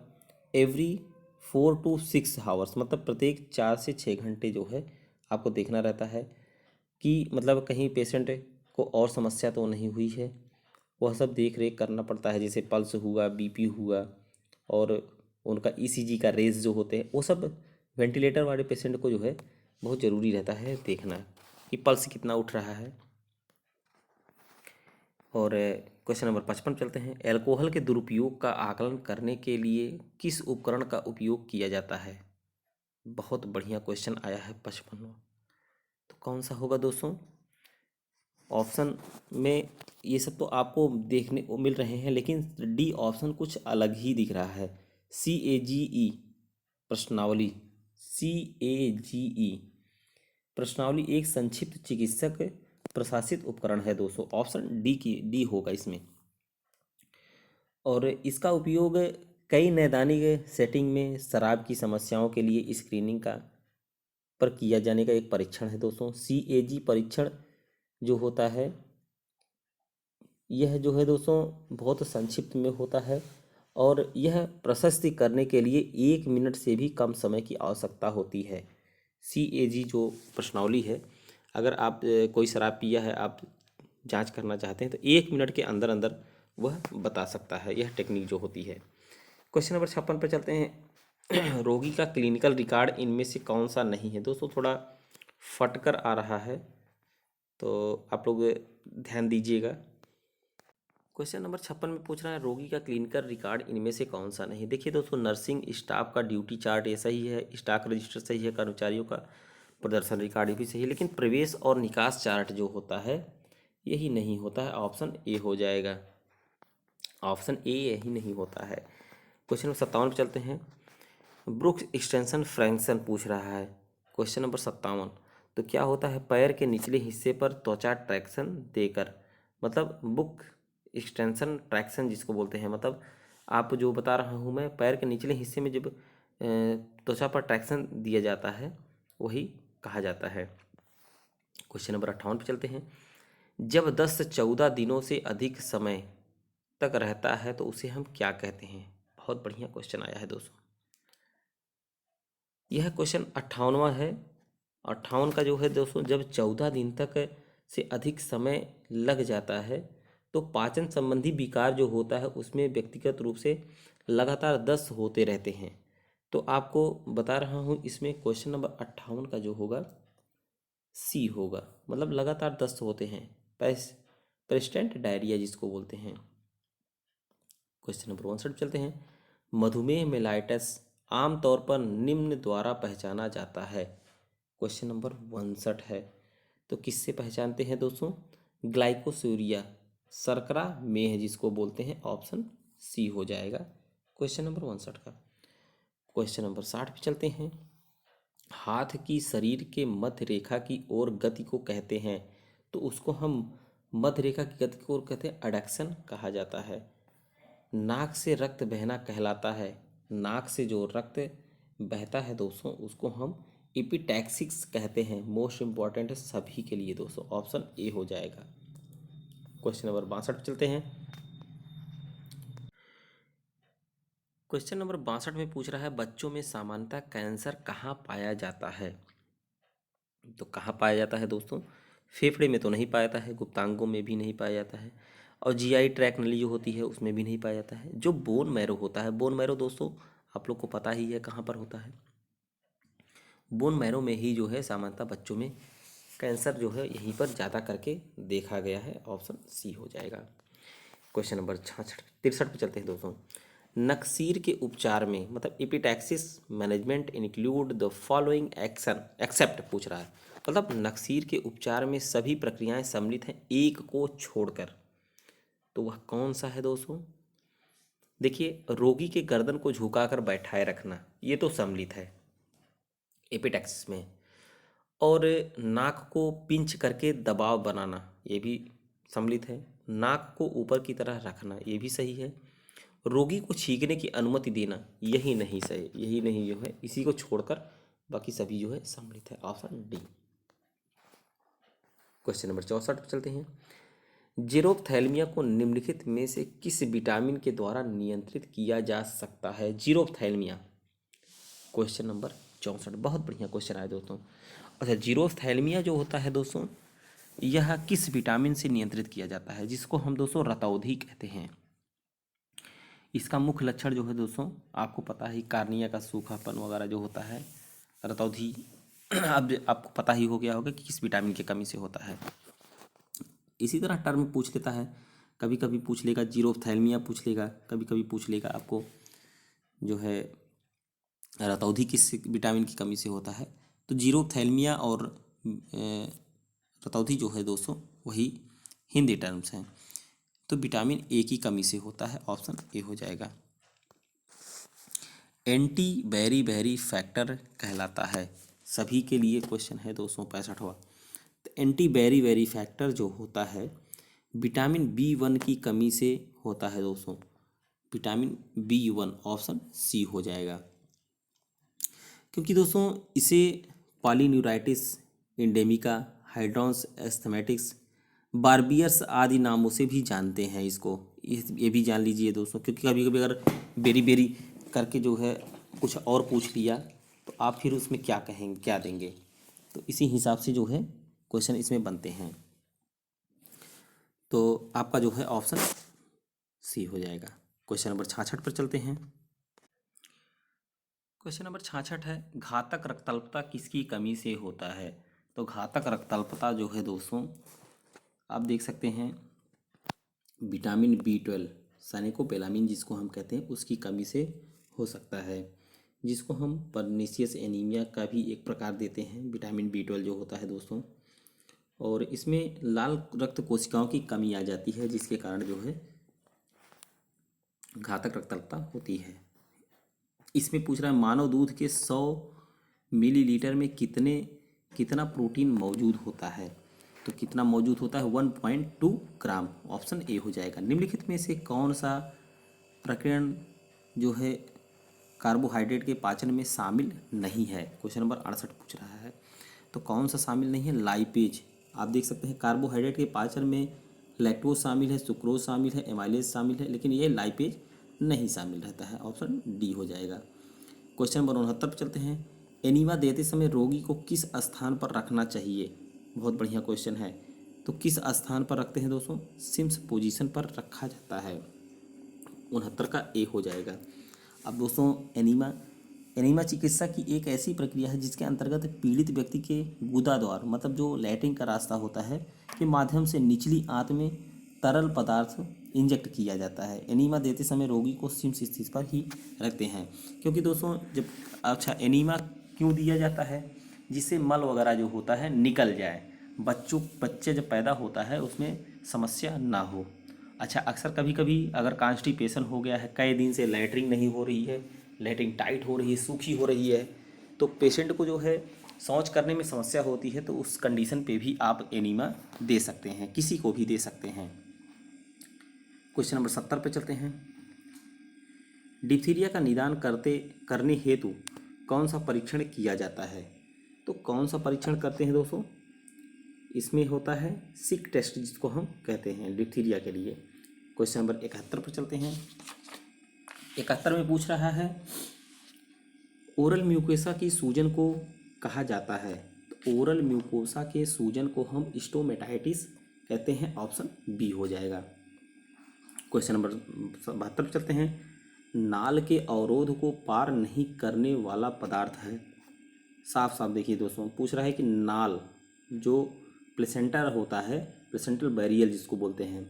एवरी 4 to 6 आवर्स, मतलब प्रत्येक 4 से 6 घंटे जो है आपको देखना रहता है कि मतलब कहीं पेशेंट को और समस्या तो नहीं हुई है। वह सब देख रेख करना पड़ता है, जैसे पल्स हुआ, बीपी हुआ, और उनका ईसीजी का रेज जो होते हैं वो सब वेंटिलेटर वाले पेशेंट को जो है बहुत ज़रूरी रहता है देखना कि पल्स कितना उठ रहा है। और क्वेश्चन नंबर 55 चलते हैं। अल्कोहल के दुरुपयोग का आकलन करने के लिए किस उपकरण का उपयोग किया जाता है? बहुत बढ़िया क्वेश्चन आया है 55वां। तो कौन सा होगा दोस्तों? ऑप्शन में ये सब तो आपको देखने को मिल रहे हैं, लेकिन डी ऑप्शन कुछ अलग ही दिख रहा है। CAGE प्रश्नावली, CAGE प्रश्नावली एक संक्षिप्त चिकित्सक प्रशासित उपकरण है दोस्तों। ऑप्शन डी होगा इसमें। और इसका उपयोग कई नैदानिक सेटिंग में शराब की समस्याओं के लिए स्क्रीनिंग का पर किया जाने का एक परीक्षण है दोस्तों। CAG परीक्षण जो होता है यह जो है दोस्तों बहुत संक्षिप्त में होता है, और यह प्रशस्ति करने के लिए 1 मिनट से भी कम समय की आवश्यकता होती है। CAG जो प्रश्नावली है, अगर आप कोई शराब पिया है, आप जांच करना चाहते हैं तो 1 मिनट के अंदर अंदर वह बता सकता है, यह टेक्निक जो होती है। क्वेश्चन नंबर 56 पर चलते हैं। रोगी का क्लिनिकल रिकॉर्ड इनमें से कौन सा नहीं है? दोस्तों थोड़ा फटकर आ रहा है तो आप लोग ध्यान दीजिएगा। क्वेश्चन नंबर 56 में पूछ रहा है रोगी का क्लिनिकल रिकॉर्ड इनमें से कौन सा नहीं? देखिए दोस्तों, नर्सिंग स्टाफ का ड्यूटी चार्ट ये सही है, स्टॉक रजिस्टर सही है, कर्मचारियों का प्रदर्शन रिकॉर्ड भी सही है, लेकिन प्रवेश और निकास चार्ट जो होता है यही नहीं होता है। ऑप्शन ए हो जाएगा। ऑप्शन ए यही नहीं होता है। क्वेश्चन नंबर 57 पे चलते हैं। ब्रुक्स एक्सटेंशन फ्रैक्शन पूछ रहा है। क्वेश्चन नंबर 57, तो क्या होता है पैर के निचले हिस्से पर त्वचा ट्रैक्शन देकर? मतलब बुक एक्सटेंशन ट्रैक्शन जिसको बोलते हैं, मतलब आप जो बता रहा हूँ मैं, पैर के निचले हिस्से में जब त्वचा पर ट्रैक्शन दिया जाता है वही कहा जाता है। क्वेश्चन नंबर 58 पे चलते हैं। जब 10 से 14 दिनों से अधिक समय तक रहता है तो उसे हम क्या कहते हैं? बहुत बढ़िया क्वेश्चन आया है दोस्तों। यह क्वेश्चन 58वां है। 58 का जो है दोस्तों, जब 14 दिन तक से अधिक समय लग जाता है तो पाचन संबंधी विकार जो होता है उसमें व्यक्तिगत रूप से लगातार 10 होते रहते हैं। तो आपको बता रहा हूँ इसमें क्वेश्चन नंबर 58 का जो होगा सी होगा, मतलब लगातार 10 होते हैं, पेरिस्टेंट डायरिया जिसको बोलते हैं। क्वेश्चन नंबर 59 चलते हैं। मधुमेह मेलाइटस आमतौर पर निम्न द्वारा पहचाना जाता है। क्वेश्चन नंबर 59 है। तो किससे पहचानते हैं दोस्तों? ग्लाइकोसूरिया, शर्करा मेह जिसको बोलते हैं। ऑप्शन सी हो जाएगा क्वेश्चन नंबर 59 का। क्वेश्चन नंबर 60 पे चलते हैं। हाथ की शरीर के मध्य रेखा की ओर गति को कहते हैं, तो उसको हम मध्य रेखा की गति को कहते हैं एडक्शन कहा जाता है। नाक से रक्त बहना कहलाता है। नाक से जो रक्त बहता है दोस्तों उसको हम एपिटैक्सिस कहते हैं। मोस्ट इंपॉर्टेंट है सभी के लिए दोस्तों, ऑप्शन ए हो जाएगा। क्वेश्चन नंबर 62 पे चलते हैं। क्वेश्चन नंबर 62 में पूछ रहा है बच्चों में सामान्यतः कैंसर कहाँ पाया जाता है? तो कहाँ पाया जाता है दोस्तों? फेफड़े में तो नहीं पाया जाता है, गुप्तांगों में भी नहीं पाया जाता है, और जीआई ट्रैक नली जो होती है उसमें भी नहीं पाया जाता है। जो बोन मैरो होता है, बोन मैरो दोस्तों आप लोग को पता ही है कहाँ पर होता है। बोन मैरो में ही जो है सामान्यतः बच्चों में कैंसर जो है यहीं पर ज़्यादा करके देखा गया है। ऑप्शन सी हो जाएगा। क्वेश्चन नंबर 63 पे चलते हैं दोस्तों। नक्सीर के उपचार में, मतलब epistaxis management include the following action except पूछ रहा है, मतलब नक्सीर के उपचार में सभी प्रक्रियाएं सम्मिलित हैं एक को छोड़कर, तो वह कौन सा है दोस्तों? देखिए, रोगी के गर्दन को झुकाकर बैठाए रखना ये तो सम्मिलित है एपिटैक्सिस में, और नाक को पिंच करके दबाव बनाना ये भी सम्मिलित है। नाक को ऊपर की तरह रखना, ये भी सही है। रोगी को छींकने की अनुमति देना, यही नहीं सही, यही नहीं जो है, इसी को छोड़कर बाकी सभी जो है सम्मिलित है, ऑप्शन डी। क्वेश्चन नंबर 64 पर चलते हैं। जीरोप्थैल्मिया को निम्नलिखित में से किस विटामिन के द्वारा नियंत्रित किया जा सकता है? जीरोप्थैल्मिया, क्वेश्चन नंबर 64, बहुत बढ़िया क्वेश्चन आया दोस्तों। अच्छा, जीरोप्थैल्मिया जो होता है दोस्तों, यह किस विटामिन से नियंत्रित किया जाता है? जिसको हम दोस्तों रतौंधी कहते हैं। इसका मुख्य लक्षण जो है दोस्तों, आपको पता है, कार्निया का सूखापन वगैरह जो होता है, रतौंधी अब आपको पता ही हो गया होगा कि किस विटामिन की कमी से होता है। इसी तरह टर्म पूछ लेता है, कभी कभी पूछ लेगा जीरोप्थैल्मिया पूछ लेगा, कभी कभी पूछ लेगा आपको जो है रतौंधी किस विटामिन की कमी से होता है। तो जीरोप्थैल्मिया और रतौंधी जो है दोस्तों, वही हिंदी टर्म्स हैं। तो विटामिन ए की कमी से होता है, ऑप्शन ए हो जाएगा। एंटी बैरी फैक्टर कहलाता है, सभी के लिए क्वेश्चन है दोस्तों 65वां। तो एंटी बैरी फैक्टर जो होता है विटामिन B1 की कमी से होता है दोस्तों, विटामिन B1, ऑप्शन सी हो जाएगा। क्योंकि दोस्तों इसे पॉलीन्यूराइटिस इंडेमिका, हाइड्रॉन्स एस्थमेटिक्स, बार्बियर्स आदि नामों से भी जानते हैं इसको, ये भी जान लीजिए दोस्तों। क्योंकि कभी कभी अगर बेरी बेरी करके जो है कुछ और पूछ लिया तो आप फिर उसमें क्या कहेंगे, क्या देंगे, तो इसी हिसाब से जो है क्वेश्चन इसमें बनते हैं। तो आपका जो है ऑप्शन सी हो जाएगा। क्वेश्चन नंबर 66 पर चलते हैं। क्वेश्चन नंबर 66 है, घातक रक्तअल्पता किसकी कमी से होता है? तो घातक रक्तअल्पता जो है दोस्तों, आप देख सकते हैं विटामिन B12 साइनेकोपेलामिन जिसको हम कहते हैं, उसकी कमी से हो सकता है, जिसको हम परनीसियस एनीमिया का भी एक प्रकार देते हैं, विटामिन B12 जो होता है दोस्तों। और इसमें लाल रक्त कोशिकाओं की कमी आ जाती है, जिसके कारण जो है घातक रक्तअल्पता होती है। इसमें पूछ रहा है मानव दूध के 100 मिलीलीटर में कितना प्रोटीन मौजूद होता है? तो कितना मौजूद होता है? 1.2 ग्राम, ऑप्शन ए हो जाएगा। निम्नलिखित में से कौन सा प्रकीर्णन जो है कार्बोहाइड्रेट के पाचन में शामिल नहीं है? क्वेश्चन नंबर 68 पूछ रहा है। तो कौन सा शामिल नहीं है? लाइपेज। आप देख सकते हैं कार्बोहाइड्रेट के पाचन में लैक्टोज शामिल है, सुक्रोज शामिल है, एमाइलेज शामिल है, लेकिन ये लाइपेज नहीं शामिल रहता है, ऑप्शन डी हो जाएगा। क्वेश्चन नंबर 69 पर चलते हैं। एनीमा देते समय रोगी को किस स्थान पर रखना चाहिए? बहुत बढ़िया क्वेश्चन है। तो किस स्थान पर रखते हैं दोस्तों? सिम्स पोजीशन पर रखा जाता है, 69 का ए हो जाएगा। अब दोस्तों एनीमा चिकित्सा की एक ऐसी प्रक्रिया है जिसके अंतर्गत पीड़ित व्यक्ति के गुदा द्वार, मतलब जो लैट्रिन का रास्ता होता है, के माध्यम से निचली आंत में तरल पदार्थ इंजेक्ट किया जाता है। एनीमा देते समय रोगी को सिम्स स्थिति पर ही रखते हैं, क्योंकि दोस्तों जब अच्छा एनीमा क्यों दिया जाता है? जिससे मल वगैरह जो होता है निकल जाए, बच्चे जब पैदा होता है उसमें समस्या ना हो। अच्छा, अक्सर कभी कभी अगर कॉन्स्टिपेशन हो गया है, कई दिन से लैट्रिन नहीं हो रही है, लैट्रिन टाइट हो रही है, सूखी हो रही है, तो पेशेंट को जो है शौच करने में समस्या होती है, तो उस कंडीशन पे भी आप एनीमा दे सकते हैं, किसी को भी दे सकते हैं। क्वेश्चन नंबर 70 पे चलते हैं। डिप्थीरिया का निदान करने हेतु कौन सा परीक्षण किया जाता है? तो कौन सा परीक्षण करते हैं दोस्तों? इसमें होता है सिक टेस्ट, जिसको हम कहते हैं डिप्थीरिया के लिए। क्वेश्चन नंबर 71 पर चलते हैं। 71 में पूछ रहा है ओरल म्यूकोसा की सूजन को कहा जाता है। तो ओरल म्यूकोसा के सूजन को हम स्टोमेटाइटिस कहते हैं, ऑप्शन बी हो जाएगा। क्वेश्चन नंबर 72 पर चलते हैं। नाल के अवरोध को पार नहीं करने वाला पदार्थ है। साफ साफ देखिए दोस्तों, पूछ रहा है कि नाल जो प्लेसेंटा होता है, प्लेसेंटल बैरियर जिसको बोलते हैं,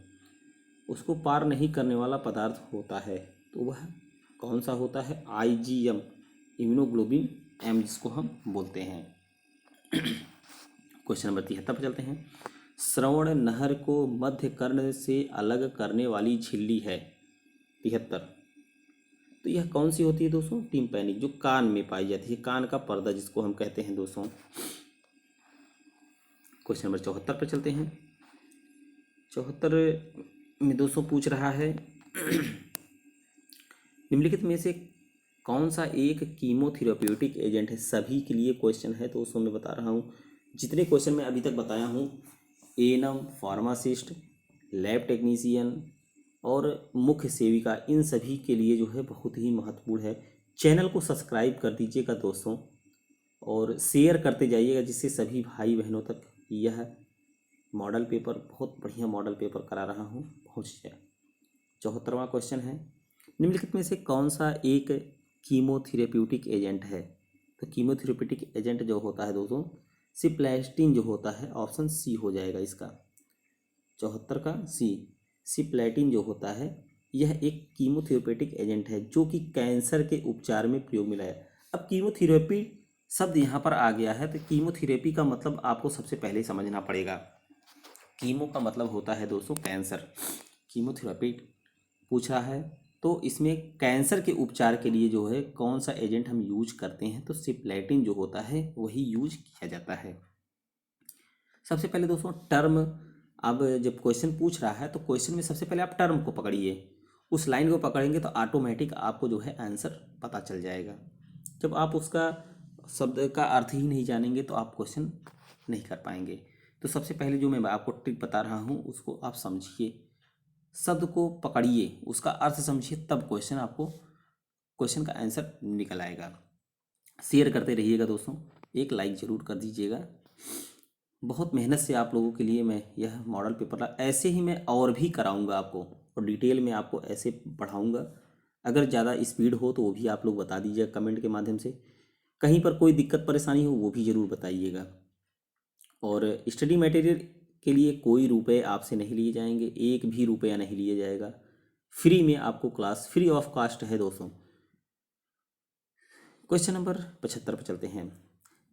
उसको पार नहीं करने वाला पदार्थ होता है, तो वह कौन सा होता है? IgM, इम्यूनोग्लोबिन M जिसको हम बोलते हैं। क्वेश्चन नंबर 73 पर चलते हैं। श्रवण नहर को मध्य कर्ण से अलग करने वाली झिल्ली है 73, तो यह कौन सी होती है दोस्तों? टिम्पैनिक, जो कान में पाई जाती है, कान का पर्दा जिसको हम कहते हैं दोस्तों। क्वेश्चन नंबर 74 पर चलते हैं। 74 में दोस्तों पूछ रहा है निम्नलिखित में से कौन सा एक कीमोथेरेप्यूटिक एजेंट है। सभी के लिए क्वेश्चन है तो उसको मैं बता रहा हूँ। जितने क्वेश्चन मैं अभी तक बताया हूँ, एएनएम, फार्मासिस्ट, लैब टेक्नीशियन और मुख्य सेविका, इन सभी के लिए जो है बहुत ही महत्वपूर्ण है। चैनल को सब्सक्राइब कर दीजिएगा दोस्तों और शेयर करते जाइएगा, जिससे सभी भाई बहनों तक यह मॉडल पेपर, बहुत बढ़िया मॉडल पेपर करा रहा हूँ, पहुँच जाए। 74वां क्वेश्चन है, निम्नलिखित में से कौन सा एक कीमोथेरेप्यूटिक एजेंट है। तो कीमोथेरेप्यूटिक एजेंट जो होता है दोस्तों, सिप्लास्टिन जो होता है, ऑप्शन सी हो जाएगा इसका। 74 का सी, सिप्लाटिन जो होता है यह एक कीमोथेरेप्यूटिक एजेंट है जो कि कैंसर के उपचार में प्रयोग में लाया। अब कीमोथेरेपी शब्द यहाँ पर आ गया है, तो कीमोथेरेपी का मतलब आपको सबसे पहले समझना पड़ेगा। कीमो का मतलब होता है दोस्तों कैंसर, कीमोथेरेपी पूछा है तो इसमें कैंसर के उपचार के लिए जो है कौन सा एजेंट हम यूज करते हैं, तो सिप्लाटिन जो होता है वही यूज किया जाता है। सबसे पहले दोस्तों टर्म, अब जब क्वेश्चन पूछ रहा है तो क्वेश्चन में सबसे पहले आप टर्म को पकड़िए, उस लाइन को पकड़ेंगे तो ऑटोमेटिक आपको जो है आंसर पता चल जाएगा। जब आप उसका शब्द का अर्थ ही नहीं जानेंगे तो आप क्वेश्चन नहीं कर पाएंगे। तो सबसे पहले जो मैं आपको ट्रिक बता रहा हूँ उसको आप समझिए, शब्द को पकड़िए, उसका अर्थ समझिए, तब क्वेश्चन का आंसर निकल आएगा। शेयर करते रहिएगा दोस्तों, एक लाइक ज़रूर कर दीजिएगा। बहुत मेहनत से आप लोगों के लिए मैं यह मॉडल पेपर ऐसे ही मैं और भी कराऊंगा आपको, और डिटेल में आपको ऐसे पढ़ाऊंगा। अगर ज़्यादा स्पीड हो तो वो भी आप लोग बता दीजिएगा कमेंट के माध्यम से। कहीं पर कोई दिक्कत परेशानी हो वो भी ज़रूर बताइएगा। और स्टडी मटेरियल के लिए कोई रुपए आपसे नहीं लिए जाएंगे, एक भी रुपया नहीं लिया जाएगा, फ्री में आपको क्लास फ्री ऑफ कास्ट है दोस्तों। क्वेश्चन नंबर 75 पर चलते हैं।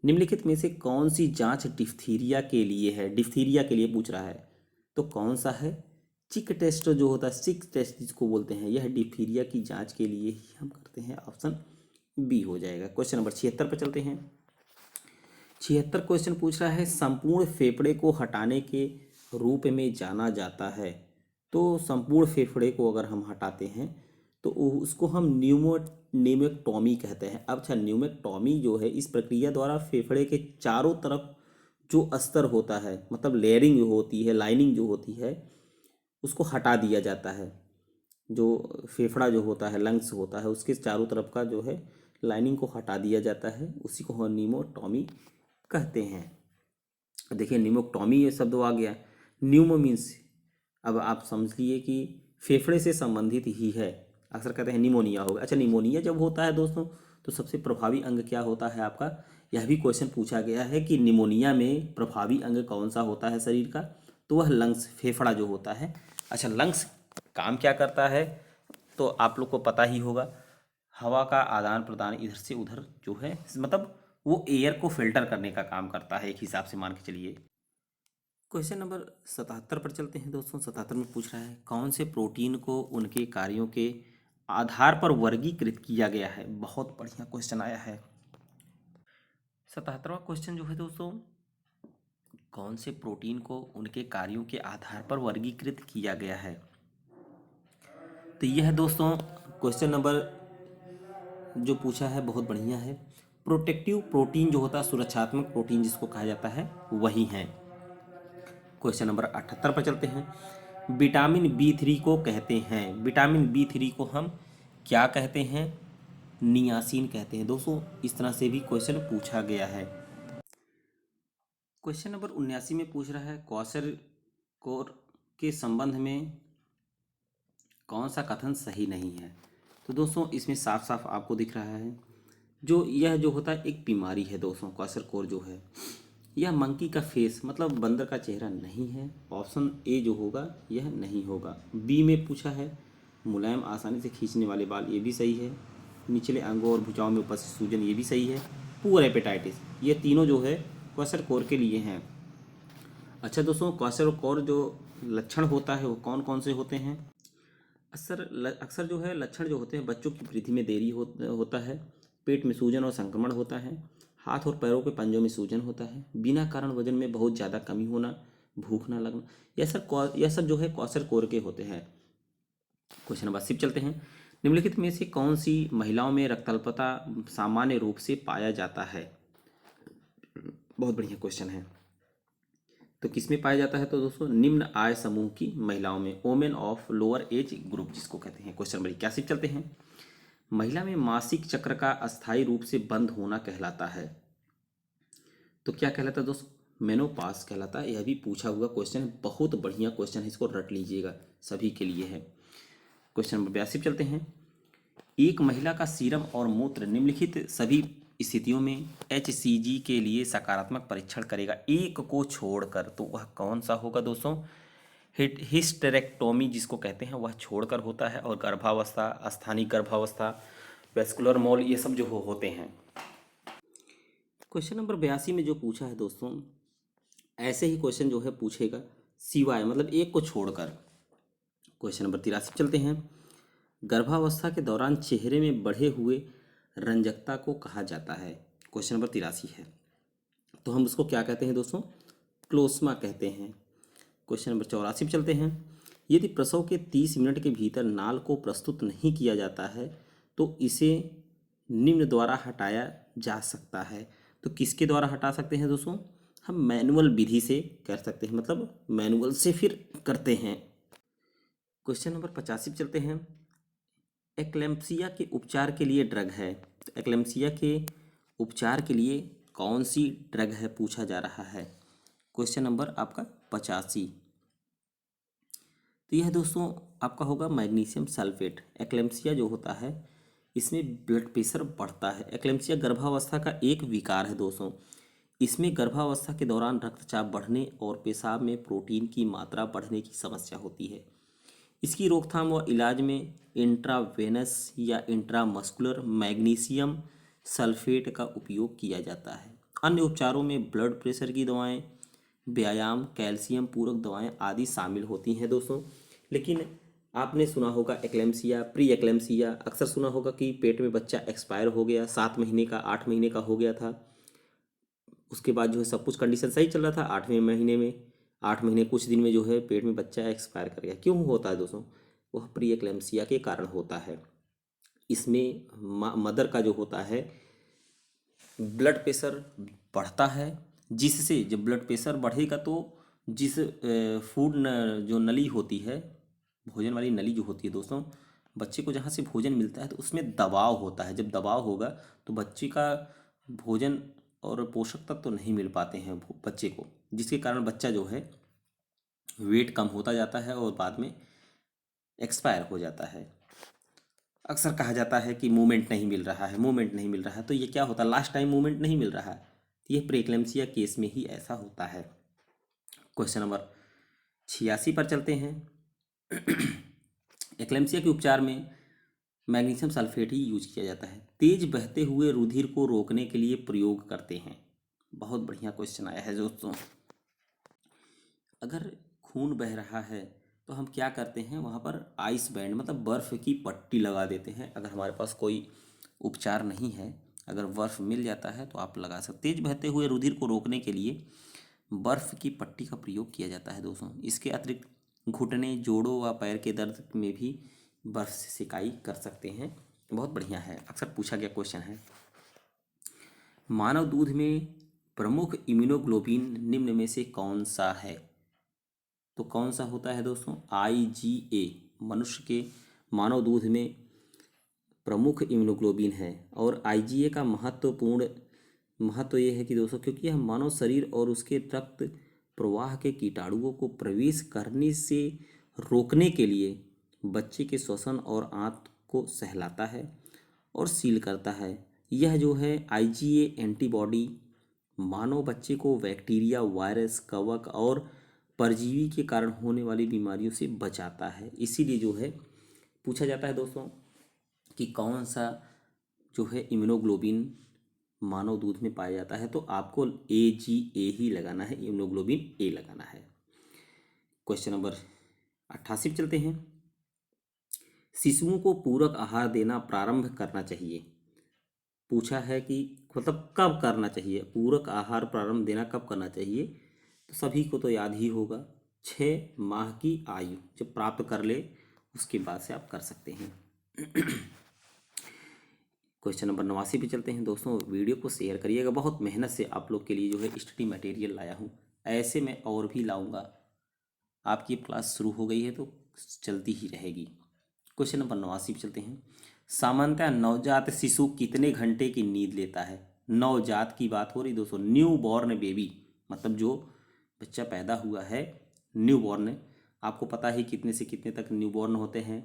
निम्नलिखित में से कौन सी जांच डिप्थीरिया के लिए है। डिप्थीरिया के लिए पूछ रहा है तो कौन सा है। चिक टेस्ट जो होता है, सिक टेस्ट जिसको बोलते हैं, यह डिप्थीरिया की जांच के लिए ही हम करते हैं, ऑप्शन बी हो जाएगा। क्वेश्चन नंबर 76 पर चलते हैं। 76 क्वेश्चन पूछ रहा है संपूर्ण फेफड़े को हटाने के रूप में जाना जाता है। तो संपूर्ण फेफड़े को अगर हम हटाते हैं तो उसको हम न्यूमेक्टॉमी कहते हैं। अब अच्छा, न्यूमेक्टॉमी जो है, इस प्रक्रिया द्वारा फेफड़े के चारों तरफ जो अस्तर होता है, मतलब लेयरिंग जो होती है, लाइनिंग जो होती है, उसको हटा दिया जाता है। जो फेफड़ा जो होता है, लंग्स होता है, उसके चारों तरफ का जो है लाइनिंग को हटा दिया जाता है, उसी को हम न्यूमोटॉमी कहते हैं। देखिए न्यूमोक्टॉमी ये शब्द आ गया। न्यूमो मीन्स, अब आप समझ लिए कि फेफड़े से संबंधित ही है। अक्सर कहते हैं निमोनिया होगा। अच्छा, निमोनिया जब होता है दोस्तों तो सबसे प्रभावी अंग क्या होता है आपका, यह भी क्वेश्चन पूछा गया है कि निमोनिया में प्रभावी अंग कौन सा होता है शरीर का, तो वह लंग्स, फेफड़ा जो होता है। अच्छा, लंग्स काम क्या करता है तो आप लोग को पता ही होगा, हवा का आदान प्रदान इधर से उधर जो है, मतलब वो एयर को फिल्टर करने का काम करता है, एक हिसाब से मान के चलिए। क्वेश्चन नंबर 77 पर चलते हैं दोस्तों। 77 में पूछ रहा है कौन से प्रोटीन को उनके कार्यों के आधार पर वर्गीकृत किया गया है। बहुत बढ़िया क्वेश्चन आया है। 77वां क्वेश्चन जो है दोस्तों, कौन से प्रोटीन को उनके कार्यों के आधार पर वर्गीकृत किया गया है। तो यह दोस्तों क्वेश्चन नंबर जो पूछा है बहुत बढ़िया है। प्रोटेक्टिव प्रोटीन जो होता है, सुरक्षात्मक प्रोटीन जिसको कहा जाता है, वही है। क्वेश्चन नंबर 78 पर चलते हैं। विटामिन B3 को कहते हैं, विटामिन B3 को हम क्या कहते हैं, नियासिन कहते हैं दोस्तों। इस तरह से भी क्वेश्चन पूछा गया है। क्वेश्चन नंबर 79 में पूछ रहा है क्वाशरकोर के संबंध में कौन सा कथन सही नहीं है। तो दोस्तों इसमें साफ साफ आपको दिख रहा है, जो यह जो होता है एक बीमारी है दोस्तों, क्वाशरकोर जो है, यह मंकी का फेस, मतलब बंदर का चेहरा नहीं है। ऑप्शन ए जो होगा यह नहीं होगा। बी में पूछा है मुलायम आसानी से खींचने वाले बाल, ये भी सही है। निचले अंगों और भुजाओं में उपस्थित सूजन, ये भी सही है। पुअर हेपेटाइटिस, ये तीनों जो है क्वाशरकोर के लिए हैं। अच्छा दोस्तों, क्वाशरकोर जो लक्षण होता है वो कौन कौन से होते हैं। अक्सर जो है लक्षण जो होते हैं, बच्चों की वृद्धि में देरी होता है, पेट में सूजन और संक्रमण होता है, हाथ और पैरों के पंजों में सूजन होता है, बिना कारण वजन में बहुत ज़्यादा कमी होना, भूख ना लगना, यह सब जो है क्वाशरकोर के होते हैं। क्वेश्चन नंबर 80 चलते हैं। निम्नलिखित में से कौन सी महिलाओं में रक्तअल्पता सामान्य रूप से पाया जाता है? बहुत बढ़िया क्वेश्चन है। तो किस में पाया जाता है? तो दोस्तों निम्न आय समूह की महिलाओं में, women of lower age group जिसको कहते हैं। क्वेश्चन नंबर 81 चलते हैं। महिला में मासिक चक्र का अस्थायी रूप से बंद होना कहलाता है, तो क्या कहलाता है दोस्तों? मेनोपास कहलाता है। यह भी पूछा हुआ क्वेश्चन है, बहुत बढ़िया क्वेश्चन है, इसको रट लीजिएगा, सभी के लिए है। क्वेश्चन नंबर 82 चलते हैं। एक महिला का सीरम और मूत्र निम्नलिखित सभी स्थितियों में HCG के लिए सकारात्मक परीक्षण करेगा, एक को छोड़कर, तो वह कौन सा होगा दोस्तों? हिस्टेरेक्टोमी जिसको कहते हैं वह छोड़कर होता है, और गर्भावस्था, स्थानिक गर्भावस्था, वेस्कुलर मोल, ये सब जो होते हैं। क्वेश्चन नंबर 82 में जो पूछा है दोस्तों, ऐसे ही क्वेश्चन जो है पूछेगा सिवाय, मतलब एक को छोड़कर। क्वेश्चन नंबर 83 चलते हैं। गर्भावस्था के दौरान चेहरे में बढ़े हुए रंजकता को कहा जाता है। क्वेश्चन नंबर 83 है, तो हम उसको क्या कहते हैं दोस्तों? क्लोस्मा कहते हैं। क्वेश्चन नंबर 84 पे चलते हैं। यदि प्रसव के 30 मिनट के भीतर नाल को प्रस्तुत नहीं किया जाता है तो इसे निम्न द्वारा हटाया जा सकता है, तो किसके द्वारा हटा सकते हैं दोस्तों? हम मैनुअल विधि से कर सकते हैं, मतलब मैनुअल से फिर करते हैं। क्वेश्चन नंबर 85 पे चलते हैं। एक्लेम्पसिया के उपचार के लिए ड्रग है, तो एक्लेम्पसिया के उपचार के लिए कौन सी ड्रग है पूछा जा रहा है। क्वेश्चन नंबर आपका 85, तो यह दोस्तों आपका होगा मैग्नीशियम सल्फेट। एक्लेम्पसिया जो होता है इसमें ब्लड प्रेशर बढ़ता है। एक्लेम्पसिया गर्भावस्था का एक विकार है दोस्तों। इसमें गर्भावस्था के दौरान रक्तचाप बढ़ने और पेशाब में प्रोटीन की मात्रा बढ़ने की समस्या होती है। इसकी रोकथाम व इलाज में इंट्रावेनस या इंट्रामस्कुलर मैग्नीशियम सल्फेट का उपयोग किया जाता है। अन्य उपचारों में ब्लड प्रेशर की दवाएं, व्यायाम, कैल्शियम पूरक दवाएं आदि शामिल होती हैं दोस्तों। लेकिन आपने सुना होगा एक्लेम्पसिया, प्री एक्लेम्पसिया, अक्सर सुना होगा कि पेट में बच्चा एक्सपायर हो गया, 7 महीने का, 8 महीने का हो गया था, उसके बाद जो है सब कुछ कंडीशन सही चल रहा था, 8वें महीने में, 8 महीने कुछ दिन में जो है पेट में बच्चा एक्सपायर कर गया। क्यों होता है दोस्तों? वह प्री एक्लेम्पसिया के कारण होता है। इसमें मदर का जो होता है ब्लड प्रेशर बढ़ता है, जिससे जब ब्लड प्रेशर बढ़ेगा तो जिस फूड जो नली होती है, भोजन वाली नली जो होती है दोस्तों, बच्चे को जहाँ से भोजन मिलता है तो उसमें दबाव होता है। जब दबाव होगा तो बच्चे का भोजन और पोषक तत्व तो नहीं मिल पाते हैं बच्चे को, जिसके कारण बच्चा जो है वेट कम होता जाता है और बाद में एक्सपायर हो जाता है। अक्सर कहा जाता है कि मूवमेंट नहीं मिल रहा है, मूवमेंट नहीं मिल रहा है, तो ये क्या होता है? लास्ट टाइम मूवमेंट नहीं मिल रहा है, तो ये प्रेक्लेम्सिया केस में ही ऐसा होता है। क्वेश्चन नंबर 86 पर चलते हैं। एक्लेम्सिया के उपचार में मैग्नीशियम सल्फेट ही यूज किया जाता है। तेज बहते हुए रुधिर को रोकने के लिए प्रयोग करते हैं। बहुत बढ़िया क्वेश्चन आया है दोस्तों। अगर खून बह रहा है तो हम क्या करते हैं? वहाँ पर आइस बैंड, मतलब बर्फ़ की पट्टी लगा देते हैं। अगर हमारे पास कोई उपचार नहीं है, अगर बर्फ़ मिल जाता है तो आप लगा सकते। तेज बहते हुए रुधिर को रोकने के लिए बर्फ़ की पट्टी का प्रयोग किया जाता है दोस्तों। इसके अतिरिक्त घुटने, जोड़ों व पैर के दर्द में भी बर्फ़ से सिकाई कर सकते हैं। बहुत बढ़िया है, अक्सर पूछा गया क्वेश्चन है। मानव दूध में प्रमुख इम्यूनोग्लोबिन निम्न में से कौन सा है? तो कौन सा होता है दोस्तों? IgA मनुष्य के मानव दूध में प्रमुख इम्यूनोग्लोबिन है। और IgA का महत्व ये है कि दोस्तों, क्योंकि यह मानव शरीर और उसके रक्त प्रवाह के कीटाणुओं को प्रवेश करने से रोकने के लिए बच्चे के श्वसन और आंत को सहलाता है और सील करता है। यह जो है IgA एंटीबॉडी मानव बच्चे को बैक्टीरिया, वायरस, कवक और परजीवी के कारण होने वाली बीमारियों से बचाता है। इसीलिए जो है पूछा जाता है दोस्तों कि कौन सा जो है इम्यूनोग्लोबिन मानव दूध में पाया जाता है, तो आपको AGA ही लगाना है, इम्यूनोग्लोबिन A लगाना है। क्वेश्चन नंबर 88 चलते हैं। शिशुओं को पूरक आहार देना प्रारंभ करना चाहिए। पूछा है कि मतलब कब करना चाहिए, पूरक आहार प्रारंभ देना कब करना चाहिए? तो सभी को तो याद ही होगा, 6 माह की आयु जब प्राप्त कर ले उसके बाद से आप कर सकते हैं। क्वेश्चन नंबर 89 पे चलते हैं दोस्तों। वीडियो को शेयर करिएगा, बहुत मेहनत से आप लोग के लिए जो है स्टडी मटेरियल लाया हूँ, ऐसे मैं और भी लाऊंगा। आपकी क्लास शुरू हो गई है तो चलती ही रहेगी। क्वेश्चन नंबर 89 पे चलते हैं। सामान्यतः नवजात शिशु कितने घंटे की नींद लेता है? नवजात की बात हो रही दोस्तों, न्यू बॉर्न बेबी, मतलब जो बच्चा पैदा हुआ है, न्यू बॉर्न। आपको पता है कितने से कितने तक न्यू बॉर्न होते हैं,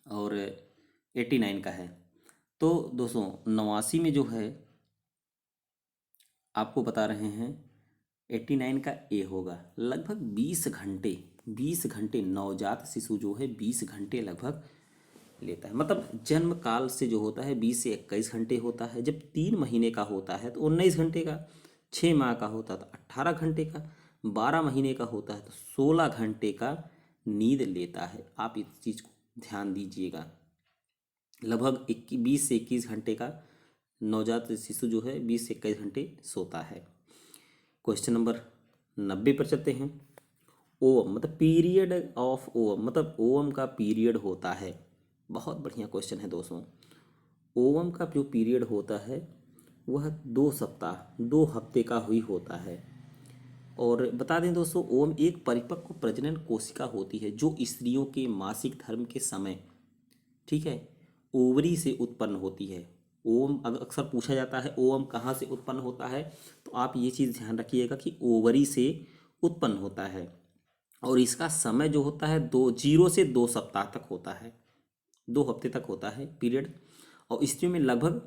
और 89 का है। तो दोस्तों 89 में जो है आपको बता रहे हैं 89 का ए होगा, लगभग 20 घंटे। 20 घंटे नवजात शिशु जो है 20 घंटे लगभग लेता है। मतलब जन्म काल से जो होता है 20 से 21 घंटे होता है। जब 3 महीने का होता है तो 19 घंटे का, 6 माह का होता है तो 18 घंटे का, 12 महीने का होता है तो 16 घंटे का नींद लेता है। आप इस चीज़ को ध्यान दीजिएगा। लगभग 20 से 21 घंटे का नवजात शिशु जो है 20 से 21 घंटे सोता है। क्वेश्चन नंबर 90 पर चलते हैं। ओवम मतलब पीरियड ऑफ ओवम, मतलब ओवम का पीरियड होता है। बहुत बढ़िया क्वेश्चन है दोस्तों। ओवम का जो पीरियड होता है वह 2 सप्ताह 2 हफ्ते का ही होता है। और बता दें दोस्तों, ओवम एक परिपक्व प्रजनन कोशिका होती है जो स्त्रियों के मासिक धर्म के समय, ठीक है, ओवरी से उत्पन्न होती है। ओवम अक्सर पूछा जाता है ओवम कहाँ से उत्पन्न होता है, तो आप ये चीज़ ध्यान रखिएगा कि ओवरी से उत्पन्न होता है। और इसका समय जो होता है 0 से 2 सप्ताह तक होता है, 2 हफ्ते तक होता है पीरियड। और स्त्रियों में लगभग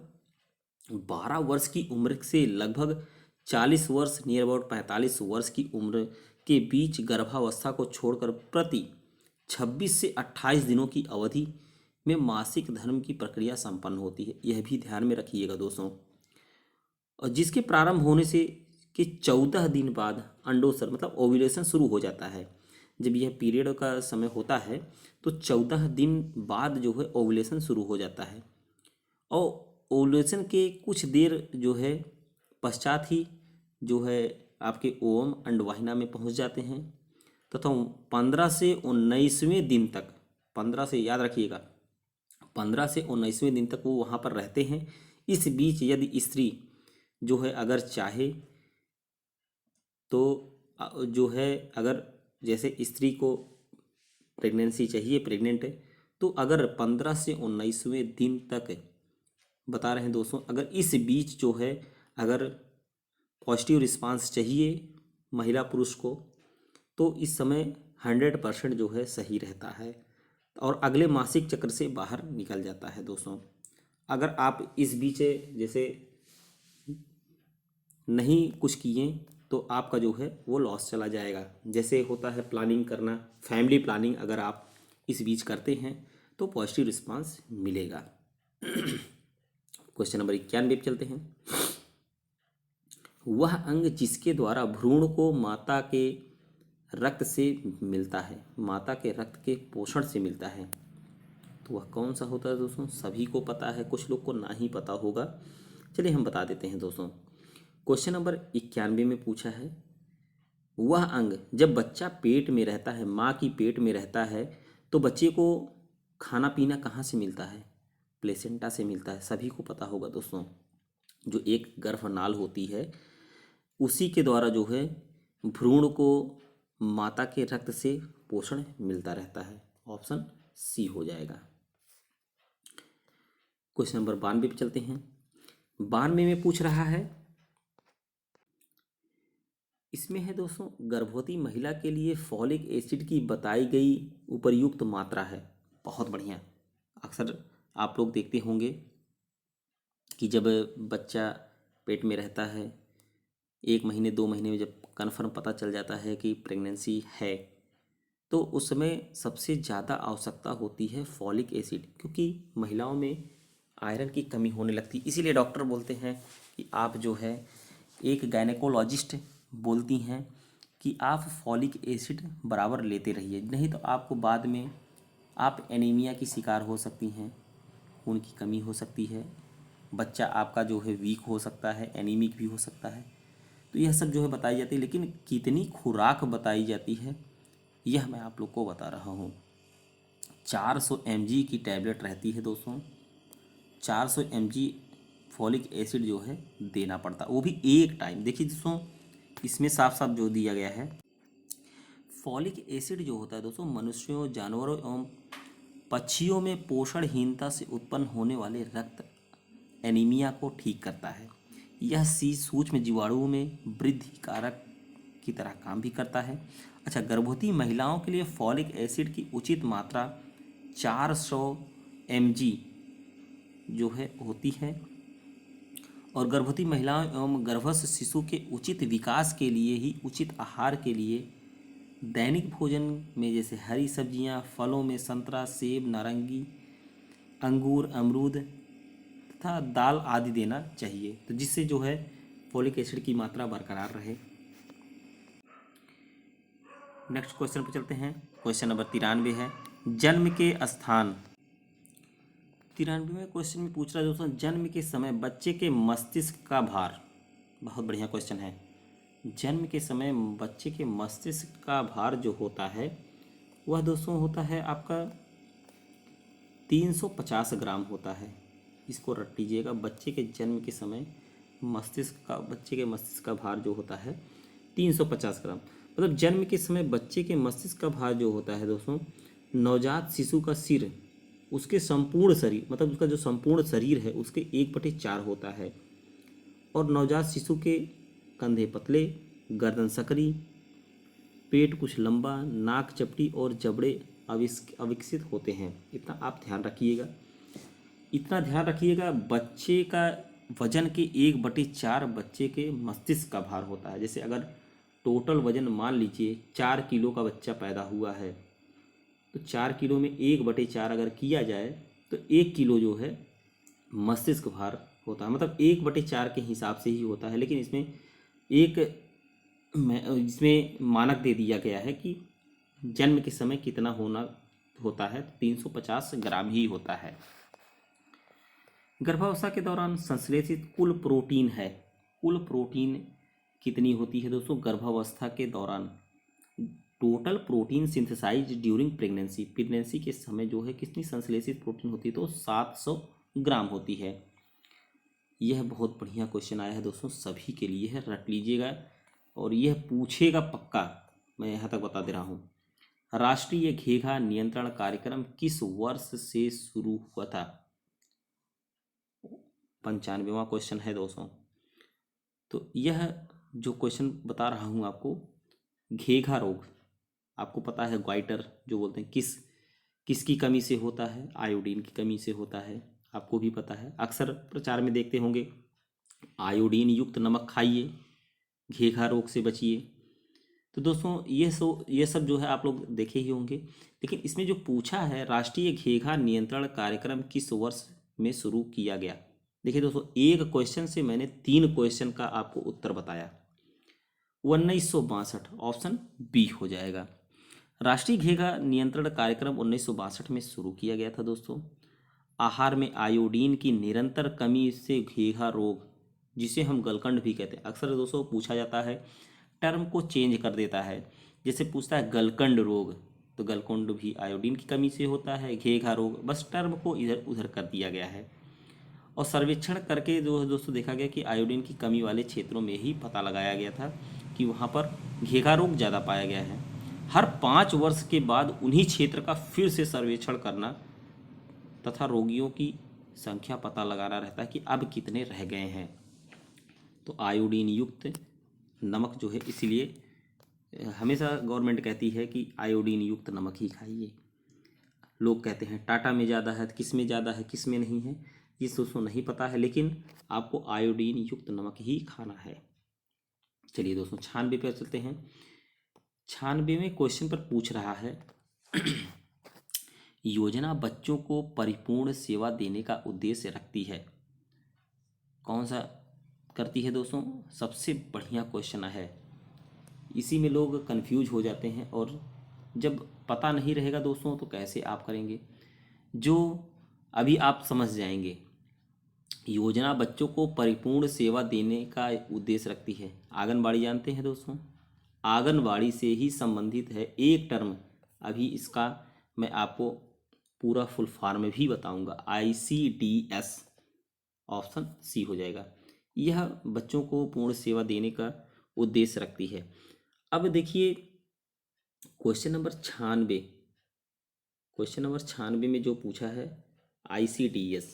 12 वर्ष की उम्र से लगभग 40 वर्ष, नियर अबाउट 45 वर्ष की उम्र के बीच गर्भावस्था को छोड़कर प्रति 26 से 28 दिनों की अवधि में मासिक धर्म की प्रक्रिया संपन्न होती है। यह भी ध्यान में रखिएगा दोस्तों। और जिसके प्रारंभ होने से के 14 दिन बाद अंडोत्सर्ग मतलब ओव्यूलेशन शुरू हो जाता है। जब यह पीरियड का समय होता है तो 14 दिन बाद जो है ओव्यूलेशन शुरू हो जाता है। और ओव्यूलेशन के कुछ देर जो है पश्चात ही जो है आपके ओवम अंडवाहिनी में पहुंच जाते हैं तथा 15 से 19वें दिन तक, 15 से याद रखिएगा, 15 से 19वें दिन तक वो वहाँ पर रहते हैं। इस बीच यदि स्त्री जो है अगर चाहे तो जो है, अगर जैसे स्त्री को प्रेगनेंसी चाहिए, प्रेग्नेंट है, तो अगर 15 से 19वें दिन तक बता रहे हैं दोस्तों, अगर इस बीच जो है अगर पॉजिटिव रिस्पांस चाहिए महिला पुरुष को, तो इस समय 100% जो है सही रहता है और अगले मासिक चक्र से बाहर निकल जाता है दोस्तों। अगर आप इस बीच जैसे नहीं कुछ किए तो आपका जो है वो लॉस चला जाएगा। जैसे होता है प्लानिंग करना, फैमिली प्लानिंग, अगर आप इस बीच करते हैं तो पॉजिटिव रिस्पांस मिलेगा। क्वेश्चन नंबर 91 पे चलते हैं। वह अंग जिसके द्वारा भ्रूण को माता के रक्त से मिलता है, माता के रक्त के पोषण से मिलता है, तो वह कौन सा होता है दोस्तों? सभी को पता है, कुछ लोग को ना ही पता होगा। चलिए हम बता देते हैं दोस्तों। क्वेश्चन नंबर 91 में पूछा है, वह अंग जब बच्चा पेट में रहता है, माँ की पेट में रहता है, तो बच्चे को खाना पीना कहाँ से मिलता है? प्लेसेंटा से मिलता है। सभी को पता होगा दोस्तों, जो एक गर्भनाल होती है उसी के द्वारा जो है भ्रूण को माता के रक्त से पोषण मिलता रहता है। ऑप्शन सी हो जाएगा। क्वेश्चन नंबर 92 पे चलते हैं। 92 में पूछ रहा है, इसमें है दोस्तों गर्भवती महिला के लिए फॉलिक एसिड की बताई गई उपयुक्त मात्रा है। बहुत बढ़िया। अक्सर आप लोग देखते होंगे कि जब बच्चा पेट में रहता है 1 महीने 2 महीने में जब कन्फर्म पता चल जाता है कि प्रेगनेंसी है, तो उस समय सबसे ज़्यादा आवश्यकता होती है फॉलिक एसिड, क्योंकि महिलाओं में आयरन की कमी होने लगती है। इसीलिए डॉक्टर बोलते हैं कि आप जो है, एक गायनेकोलॉजिस्ट बोलती हैं कि आप फॉलिक एसिड बराबर लेते रहिए, नहीं तो आपको बाद में आप एनीमिया की शिकार हो सकती हैं, खून की कमी हो सकती है, बच्चा आपका जो है वीक हो सकता है, एनीमिक भी हो सकता है। तो यह सब जो है बताई जाती है, लेकिन कितनी खुराक बताई जाती है यह मैं आप लोग को बता रहा हूँ। 400 mg की टैबलेट रहती है दोस्तों। 400 mg फॉलिक एसिड जो है देना पड़ता है, वो भी एक टाइम। देखिए दोस्तों, इसमें साफ साफ जो दिया गया है, फॉलिक एसिड जो होता है दोस्तों, मनुष्यों, जानवरों एवं पक्षियों में पोषणहीनता से उत्पन्न होने वाले रक्त एनीमिया को ठीक करता है। यह सूक्ष्म जीवाणुओं में वृद्धि कारक की तरह काम भी करता है। अच्छा, गर्भवती महिलाओं के लिए फॉलिक एसिड की उचित मात्रा 400 mg जो है होती है, और गर्भवती महिलाओं एवं गर्भस्थ शिशु के उचित विकास के लिए ही उचित आहार के लिए दैनिक भोजन में जैसे हरी सब्जियां, फलों में संतरा, सेब, नारंगी, अंगूर, अमरूद तथा दाल आदि देना चाहिए, तो जिससे जो है फॉलिक एसिड की मात्रा बरकरार रहे। नेक्स्ट क्वेश्चन पर चलते हैं। क्वेश्चन नंबर 93 है, जन्म के स्थान। 93वें क्वेश्चन में पूछ रहा है दोस्तों, जन्म के समय बच्चे के मस्तिष्क का भार। बहुत बढ़िया क्वेश्चन है। जन्म के समय बच्चे के मस्तिष्क का भार जो होता है वह दोस्तों होता है आपका 350 ग्राम होता है। इसको रट लीजिएगा, बच्चे के जन्म के समय बच्चे के मस्तिष्क का भार जो होता है 350 ग्राम। मतलब जन्म के समय बच्चे के मस्तिष्क का भार जो होता है दोस्तों, नवजात शिशु का सिर, उसके संपूर्ण शरीर, मतलब उसका जो संपूर्ण शरीर है उसके 1/4 होता है। और नवजात शिशु के कंधे पतले, गर्दन सकरी, पेट कुछ लंबा, नाक चपटी और जबड़े अविकसित होते हैं। इतना आप ध्यान रखिएगा। इतना ध्यान रखिएगा, बच्चे का वजन के 1/4 बच्चे के मस्तिष्क का भार होता है। जैसे अगर टोटल वजन मान लीजिए 4 किलो का बच्चा पैदा हुआ है, तो 4 किलो में 1/4 अगर किया जाए तो 1 किलो जो है मस्तिष्क भार होता है। मतलब 1/4 के हिसाब से ही होता है, लेकिन इसमें मानक दे दिया गया है कि जन्म के समय कितना होता है, 350 ग्राम ही होता है। गर्भावस्था के दौरान संश्लेषित कुल प्रोटीन है, कुल प्रोटीन कितनी होती है दोस्तों गर्भावस्था के दौरान? Total protein synthesize during pregnancy के समय जो है कितनी संश्लेषित प्रोटीन होती है? तो 700 ग्राम होती है। यह बहुत बढ़िया क्वेश्चन आया है दोस्तों, सभी के लिए है, रट लीजिएगा और यह पूछेगा पक्का, मैं यहाँ तक बता दे रहा हूँ। राष्ट्रीय घेघा नियंत्रण कार्यक्रम किस वर्ष से शुरू हुआ था? 95वां क्वेश्चन है दोस्तों। तो यह जो क्वेश्चन बता रहा हूँ आपको, घेघा रोग, आपको पता है ग्वाइटर जो बोलते हैं, किसकी कमी से होता है? आयोडीन की कमी से होता है, आपको भी पता है, अक्सर प्रचार में देखते होंगे, आयोडीन युक्त नमक खाइए, घेघा रोग से बचिए। तो दोस्तों ये सब जो है आप लोग देखे ही होंगे, लेकिन इसमें जो पूछा है राष्ट्रीय घेघा नियंत्रण कार्यक्रम किस वर्ष में शुरू किया गया? देखिए दोस्तों, एक क्वेश्चन से मैंने 3 क्वेश्चन का आपको उत्तर बताया। 1962, ऑप्शन बी हो जाएगा। राष्ट्रीय घेघा नियंत्रण कार्यक्रम 1962 में शुरू किया गया था दोस्तों। आहार में आयोडीन की निरंतर कमी से घेघा रोग, जिसे हम गलकंड भी कहते हैं, अक्सर दोस्तों पूछा जाता है, टर्म को चेंज कर देता है। जैसे पूछता है गलकंड रोग, तो गलकंड भी आयोडीन की कमी से होता है, घेघा रोग बस टर्म को इधर उधर कर दिया गया है। और सर्वेक्षण करके जो दोस्तों देखा गया कि आयोडीन की कमी वाले क्षेत्रों में ही पता लगाया गया था कि वहाँ पर घेघा रोग ज़्यादा पाया गया है। हर 5 वर्ष के बाद उन्हीं क्षेत्र का फिर से सर्वेक्षण करना तथा रोगियों की संख्या पता लगाना रहता है कि अब कितने रह गए हैं। तो आयोडीन युक्त नमक जो है, इसीलिए हमेशा गवर्नमेंट कहती है कि आयोडीन युक्त नमक ही खाइए। लोग कहते हैं टाटा में ज़्यादा है, किस में ज़्यादा है किस में नहीं है, ये दोस्तों नहीं पता है, लेकिन आपको आयोडीन युक्त नमक ही खाना है। चलिए दोस्तों 96 पर चलते हैं। 96वें क्वेश्चन पर पूछ रहा है योजना बच्चों को परिपूर्ण सेवा देने का उद्देश्य रखती है, कौन सा करती है दोस्तों? सबसे बढ़िया क्वेश्चन है, इसी में लोग कंफ्यूज हो जाते हैं, और जब पता नहीं रहेगा दोस्तों तो कैसे आप करेंगे? जो अभी आप समझ जाएंगे, योजना बच्चों को परिपूर्ण सेवा देने का उद्देश्य रखती है। आंगनबाड़ी जानते हैं दोस्तों, आंगनबाड़ी से ही संबंधित है एक टर्म। अभी इसका मैं आपको पूरा फुल फॉर्म भी बताऊंगा। ICDS, ऑप्शन सी हो जाएगा। यह बच्चों को पूर्ण सेवा देने का उद्देश्य रखती है। अब देखिए क्वेश्चन नंबर 96, क्वेश्चन नंबर 96 में जो पूछा है ICDS,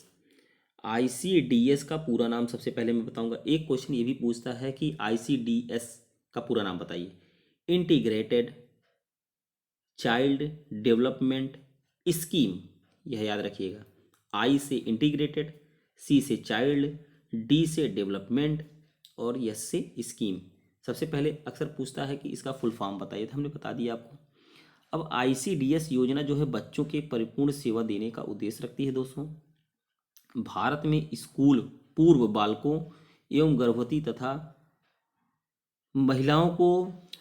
ICDS का पूरा नाम सबसे पहले मैं बताऊंगा। एक क्वेश्चन ये भी पूछता है कि ICDS का पूरा नाम बताइए। इंटीग्रेटेड चाइल्ड डेवलपमेंट स्कीम, यह याद रखिएगा। आई से इंटीग्रेटेड, सी से चाइल्ड, डी से डेवलपमेंट और यस से स्कीम। सबसे पहले अक्सर पूछता है कि इसका फुल फॉर्म बताइए, तो हमने बता दिया आपको। अब ICDS योजना जो है बच्चों के परिपूर्ण सेवा देने का उद्देश्य रखती है दोस्तों। भारत में स्कूल पूर्व बालकों एवं गर्भवती तथा महिलाओं को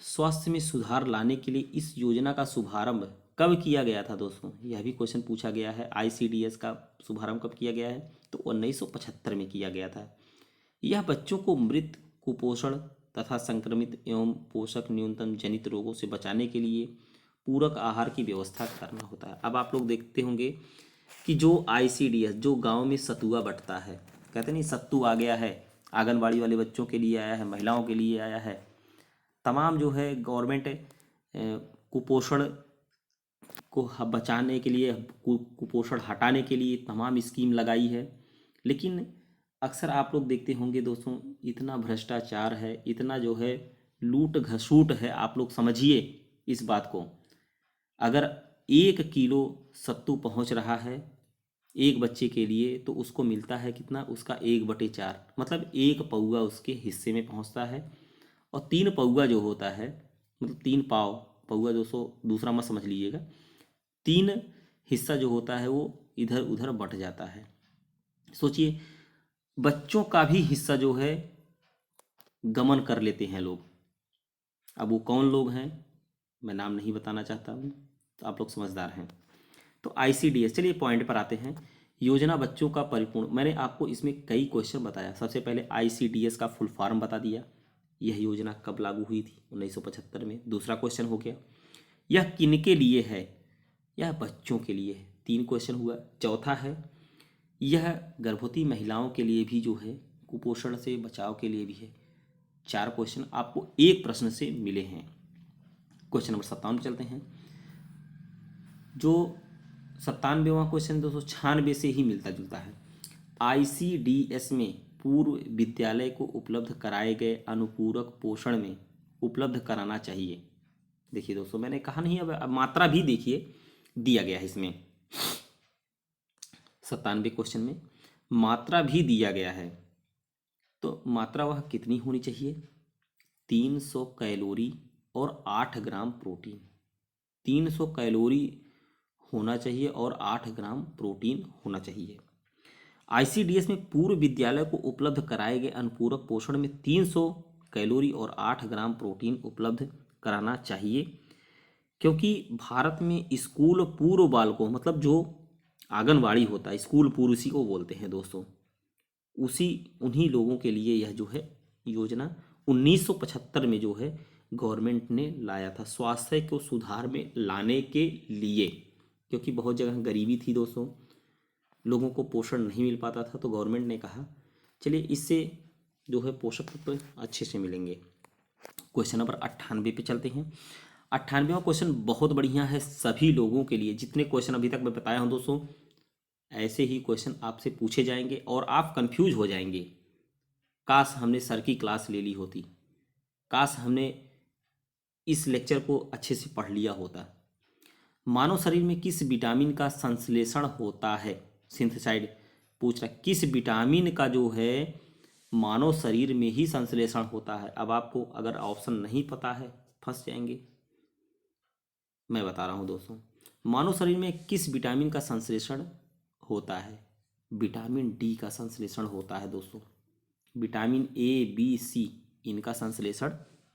स्वास्थ्य में सुधार लाने के लिए इस योजना का शुभारंभ कब किया गया था दोस्तों? यह भी क्वेश्चन पूछा गया है। ICDS का शुभारंभ कब किया गया है? तो 1975 में किया गया था। यह बच्चों को मृत, कुपोषण तथा संक्रमित एवं पोषक न्यूनतम जनित रोगों से बचाने के लिए पूरक आहार की व्यवस्था करना होता है। अब आप लोग देखते होंगे कि जो ICDS जो गांव में सतुआ बंटता है, कहते नहीं सत्तू आ गया है, आंगनबाड़ी वाले बच्चों के लिए आया है, महिलाओं के लिए आया है, तमाम जो है गवर्नमेंट कुपोषण को बचाने के लिए, कुपोषण हटाने के लिए तमाम स्कीम लगाई है। लेकिन अक्सर आप लोग देखते होंगे दोस्तों, इतना भ्रष्टाचार है, इतना जो है लूट घसूट है। आप लोग समझिए इस बात को। अगर 1 किलो सत्तू पहुंच रहा है एक बच्चे के लिए, तो उसको मिलता है कितना? उसका 1/4, मतलब 1 पौआ उसके हिस्से में पहुंचता है। और 3 पौआ जो होता है, मतलब 3 पाव, पौआ दोस्तों दूसरा मत समझ लीजिएगा, 3 हिस्सा जो होता है वो इधर उधर बंट जाता है। सोचिए, बच्चों का भी हिस्सा जो है गमन कर लेते हैं लोग। अब वो कौन लोग हैं मैं नाम नहीं बताना चाहता हूँ, तो आप लोग समझदार हैं। तो ICDS, चलिए पॉइंट पर आते हैं। योजना बच्चों का परिपूर्ण, मैंने आपको इसमें कई क्वेश्चन बताया। सबसे पहले ICDS का फुल फॉर्म बता दिया। यह योजना कब लागू हुई थी? 1975 में। दूसरा क्वेश्चन हो गया, यह किनके लिए है? यह बच्चों के लिए है। 3 क्वेश्चन हुआ। चौथा है, यह गर्भवती महिलाओं के लिए भी जो है कुपोषण से बचाव के लिए भी है। 4 क्वेश्चन आपको एक प्रश्न से मिले हैं। क्वेश्चन नंबर 57 चलते हैं। जो 97वां क्वेश्चन 296 से ही मिलता जुलता है। ICDS में पूर्व विद्यालय को उपलब्ध कराए गए अनुपूरक पोषण में उपलब्ध कराना चाहिए। देखिए दोस्तों, मैंने कहा नहीं, अब मात्रा भी देखिए दिया गया है इसमें। 97 क्वेश्चन में मात्रा भी दिया गया है। तो मात्रा वह कितनी होनी चाहिए? 300 कैलोरी और 8 ग्राम प्रोटीन। 300 कैलोरी होना चाहिए और 8 ग्राम प्रोटीन होना चाहिए। ICDS में पूर्व विद्यालय को उपलब्ध कराए गए अनुपूरक पोषण में 300 कैलोरी और 8 ग्राम प्रोटीन उपलब्ध कराना चाहिए, क्योंकि भारत में स्कूल पूर्व बालकों, मतलब जो आंगनवाड़ी होता है, स्कूल पूर्व उसी को बोलते हैं दोस्तों, उन्हीं लोगों के लिए यह जो है योजना 1975 में जो है गवर्नमेंट ने लाया था, स्वास्थ्य को सुधार में लाने के लिए। क्योंकि बहुत जगह गरीबी थी दोस्तों, लोगों को पोषण नहीं मिल पाता था, तो गवर्नमेंट ने कहा चलिए इससे जो है पोषक तत्व अच्छे से मिलेंगे। क्वेश्चन नंबर 98 पे चलते हैं। 98वां क्वेश्चन बहुत बढ़िया है सभी लोगों के लिए। जितने क्वेश्चन अभी तक मैं बताया हूँ दोस्तों, ऐसे ही क्वेश्चन आपसे पूछे जाएंगे और आप कंफ्यूज हो जाएंगे। काश हमने सर की क्लास ले ली होती, काश हमने इस लेक्चर को अच्छे से पढ़ लिया होता। मानव शरीर में किस विटामिन का संश्लेषण होता है? सिंथेसाइड पूछ रहा है, किस विटामिन का जो है मानव शरीर में ही संश्लेषण होता है। अब आपको अगर ऑप्शन नहीं पता है फंस जाएंगे। मैं बता रहा हूं दोस्तों, मानव शरीर में किस विटामिन का संश्लेषण होता है? विटामिन डी का संश्लेषण होता है दोस्तों। विटामिन A, B, C इनका संश्लेषण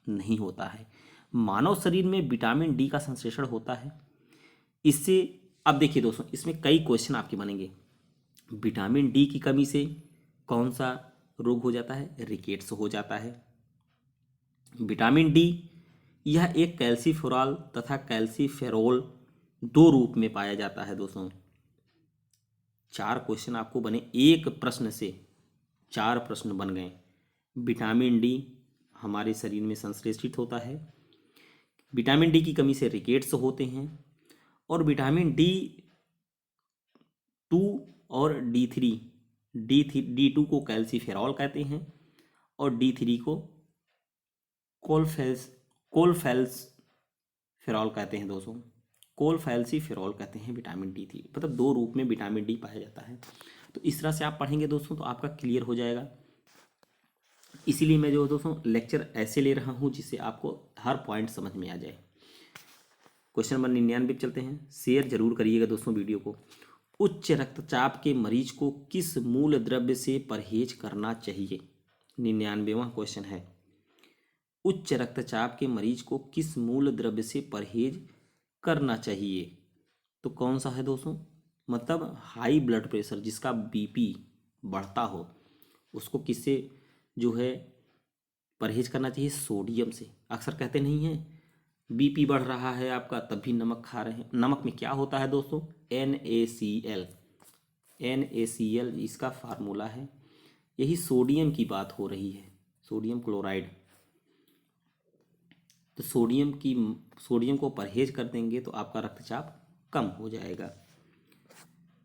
नहीं होता है। मानव शरीर में विटामिन डी का संश्लेषण होता है। इससे अब देखिए दोस्तों, इसमें कई क्वेश्चन आपके बनेंगे। विटामिन डी की कमी से कौन सा रोग हो जाता है? रिकेट्स हो जाता है। विटामिन डी, यह एक कैल्सीफेरॉल तथा कैल्सीफेरोल दो रूप में पाया जाता है दोस्तों। 4 क्वेश्चन आपको बने, एक प्रश्न से 4 प्रश्न बन गए। विटामिन डी हमारे शरीर में संश्लेषित होता है, विटामिन डी की कमी से रिकेट्स होते हैं, और विटामिन डी 2 और D3, D2 को कैल्सीफेरॉल कहते हैं और D3 को कोलफेल्सफेरॉल कहते हैं दोस्तों। कोलफेल्सीफेरॉल कहते हैं विटामिन D3, मतलब 2 रूप में विटामिन डी पाया जाता है। तो इस तरह से आप पढ़ेंगे दोस्तों तो आपका क्लियर हो जाएगा। इसीलिए मैं जो दोस्तों लेक्चर ऐसे ले रहा हूँ जिससे आपको हर पॉइंट समझ में आ जाए। क्वेश्चन नंबर 99 पे चलते हैं। शेयर जरूर करिएगा दोस्तों वीडियो को। उच्च रक्तचाप के मरीज को किस मूल द्रव्य से परहेज करना चाहिए? 99वां क्वेश्चन है। उच्च रक्तचाप के मरीज को किस मूल द्रव्य से परहेज करना चाहिए? तो कौन सा है दोस्तों? मतलब हाई ब्लड प्रेशर, जिसका बीपी बढ़ता हो, उसको किससे जो है परहेज करना चाहिए? सोडियम से। अक्सर कहते नहीं हैं बीपी बढ़ रहा है आपका तब भी नमक खा रहे हैं। नमक में क्या होता है दोस्तों? NaCl। NaCl इसका फार्मूला है। यही सोडियम की बात हो रही है, सोडियम क्लोराइड। तो सोडियम को परहेज कर देंगे तो आपका रक्तचाप कम हो जाएगा।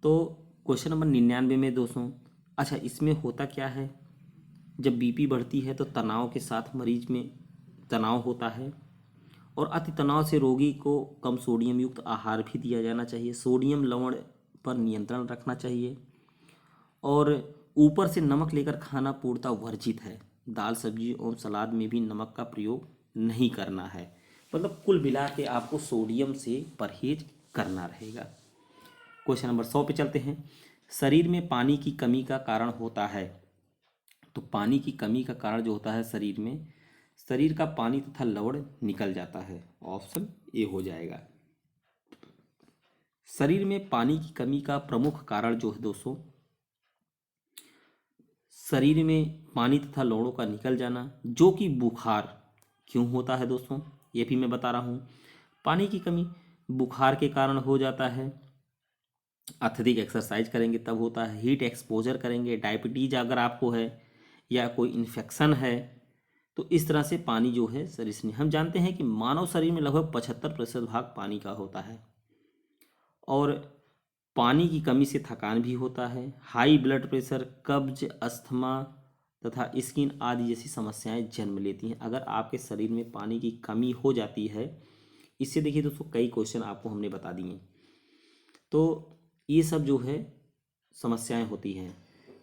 तो क्वेश्चन नंबर 99 में दोस्तों, अच्छा इसमें होता क्या है? जब बीपी बढ़ती है तो तनाव के साथ मरीज में तनाव होता है, और अति तनाव से रोगी को कम सोडियम युक्त आहार भी दिया जाना चाहिए। सोडियम लवण पर नियंत्रण रखना चाहिए, और ऊपर से नमक लेकर खाना पूर्णतः वर्जित है। दाल सब्जी और सलाद में भी नमक का प्रयोग नहीं करना है। मतलब कुल मिला के आपको सोडियम से परहेज करना रहेगा। क्वेश्चन नंबर 100 पे चलते हैं। शरीर में पानी की कमी का कारण होता है। तो पानी की कमी का कारण जो होता है शरीर का पानी तथा लवण निकल जाता है। ऑप्शन ए हो जाएगा। शरीर में पानी की कमी का प्रमुख कारण जो है दोस्तों, शरीर में पानी तथा लवणों का निकल जाना, जो कि बुखार क्यों होता है दोस्तों, ये भी मैं बता रहा हूँ। पानी की कमी बुखार के कारण हो जाता है, अत्यधिक एक्सरसाइज करेंगे तब होता है, हीट एक्सपोजर करेंगे, डायबिटीज अगर आपको है या कोई इन्फेक्शन है, तो इस तरह से पानी जो है शरीर से। हम जानते हैं कि मानव शरीर में लगभग 75% भाग पानी का होता है, और पानी की कमी से थकान भी होता है, हाई ब्लड प्रेशर, कब्ज, अस्थमा तथा स्किन आदि जैसी समस्याएं जन्म लेती हैं अगर आपके शरीर में पानी की कमी हो जाती है। इससे देखिए दोस्तों कई क्वेश्चन आपको हमने बता दिए। तो ये सब जो है समस्याएं होती हैं।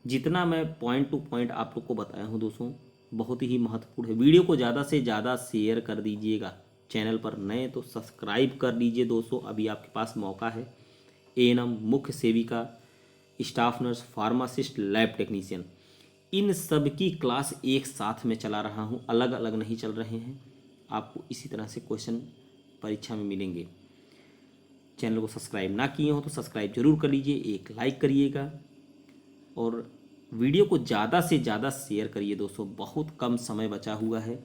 जितना मैं पॉइंट टू पॉइंट आप लोग को बताया हूँ दोस्तों, बहुत ही महत्वपूर्ण है। वीडियो को ज़्यादा से ज़्यादा शेयर कर दीजिएगा। चैनल पर नए तो सब्सक्राइब कर लीजिए दोस्तों, अभी आपके पास मौका है। ANM, मुख्य सेविका, staff nurse, pharmacist, lab technician, इन सब की क्लास एक साथ में चला रहा हूँ, अलग अलग नहीं चल रहे हैं। आपको इसी तरह से क्वेश्चन परीक्षा में मिलेंगे। चैनल को सब्सक्राइब ना किए हो तो सब्सक्राइब जरूर कर लीजिए, एक लाइक करिएगा, और वीडियो को ज़्यादा से ज़्यादा शेयर करिए दोस्तों। बहुत कम समय बचा हुआ है।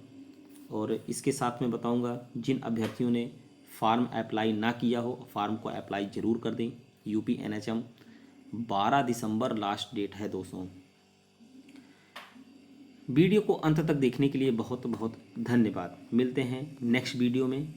और इसके साथ में बताऊंगा, जिन अभ्यर्थियों ने फॉर्म अप्लाई ना किया हो, फॉर्म को अप्लाई ज़रूर कर दें। UP NHM 12 दिसंबर लास्ट डेट है दोस्तों। वीडियो को अंत तक देखने के लिए बहुत बहुत धन्यवाद। मिलते हैं नेक्स्ट वीडियो में।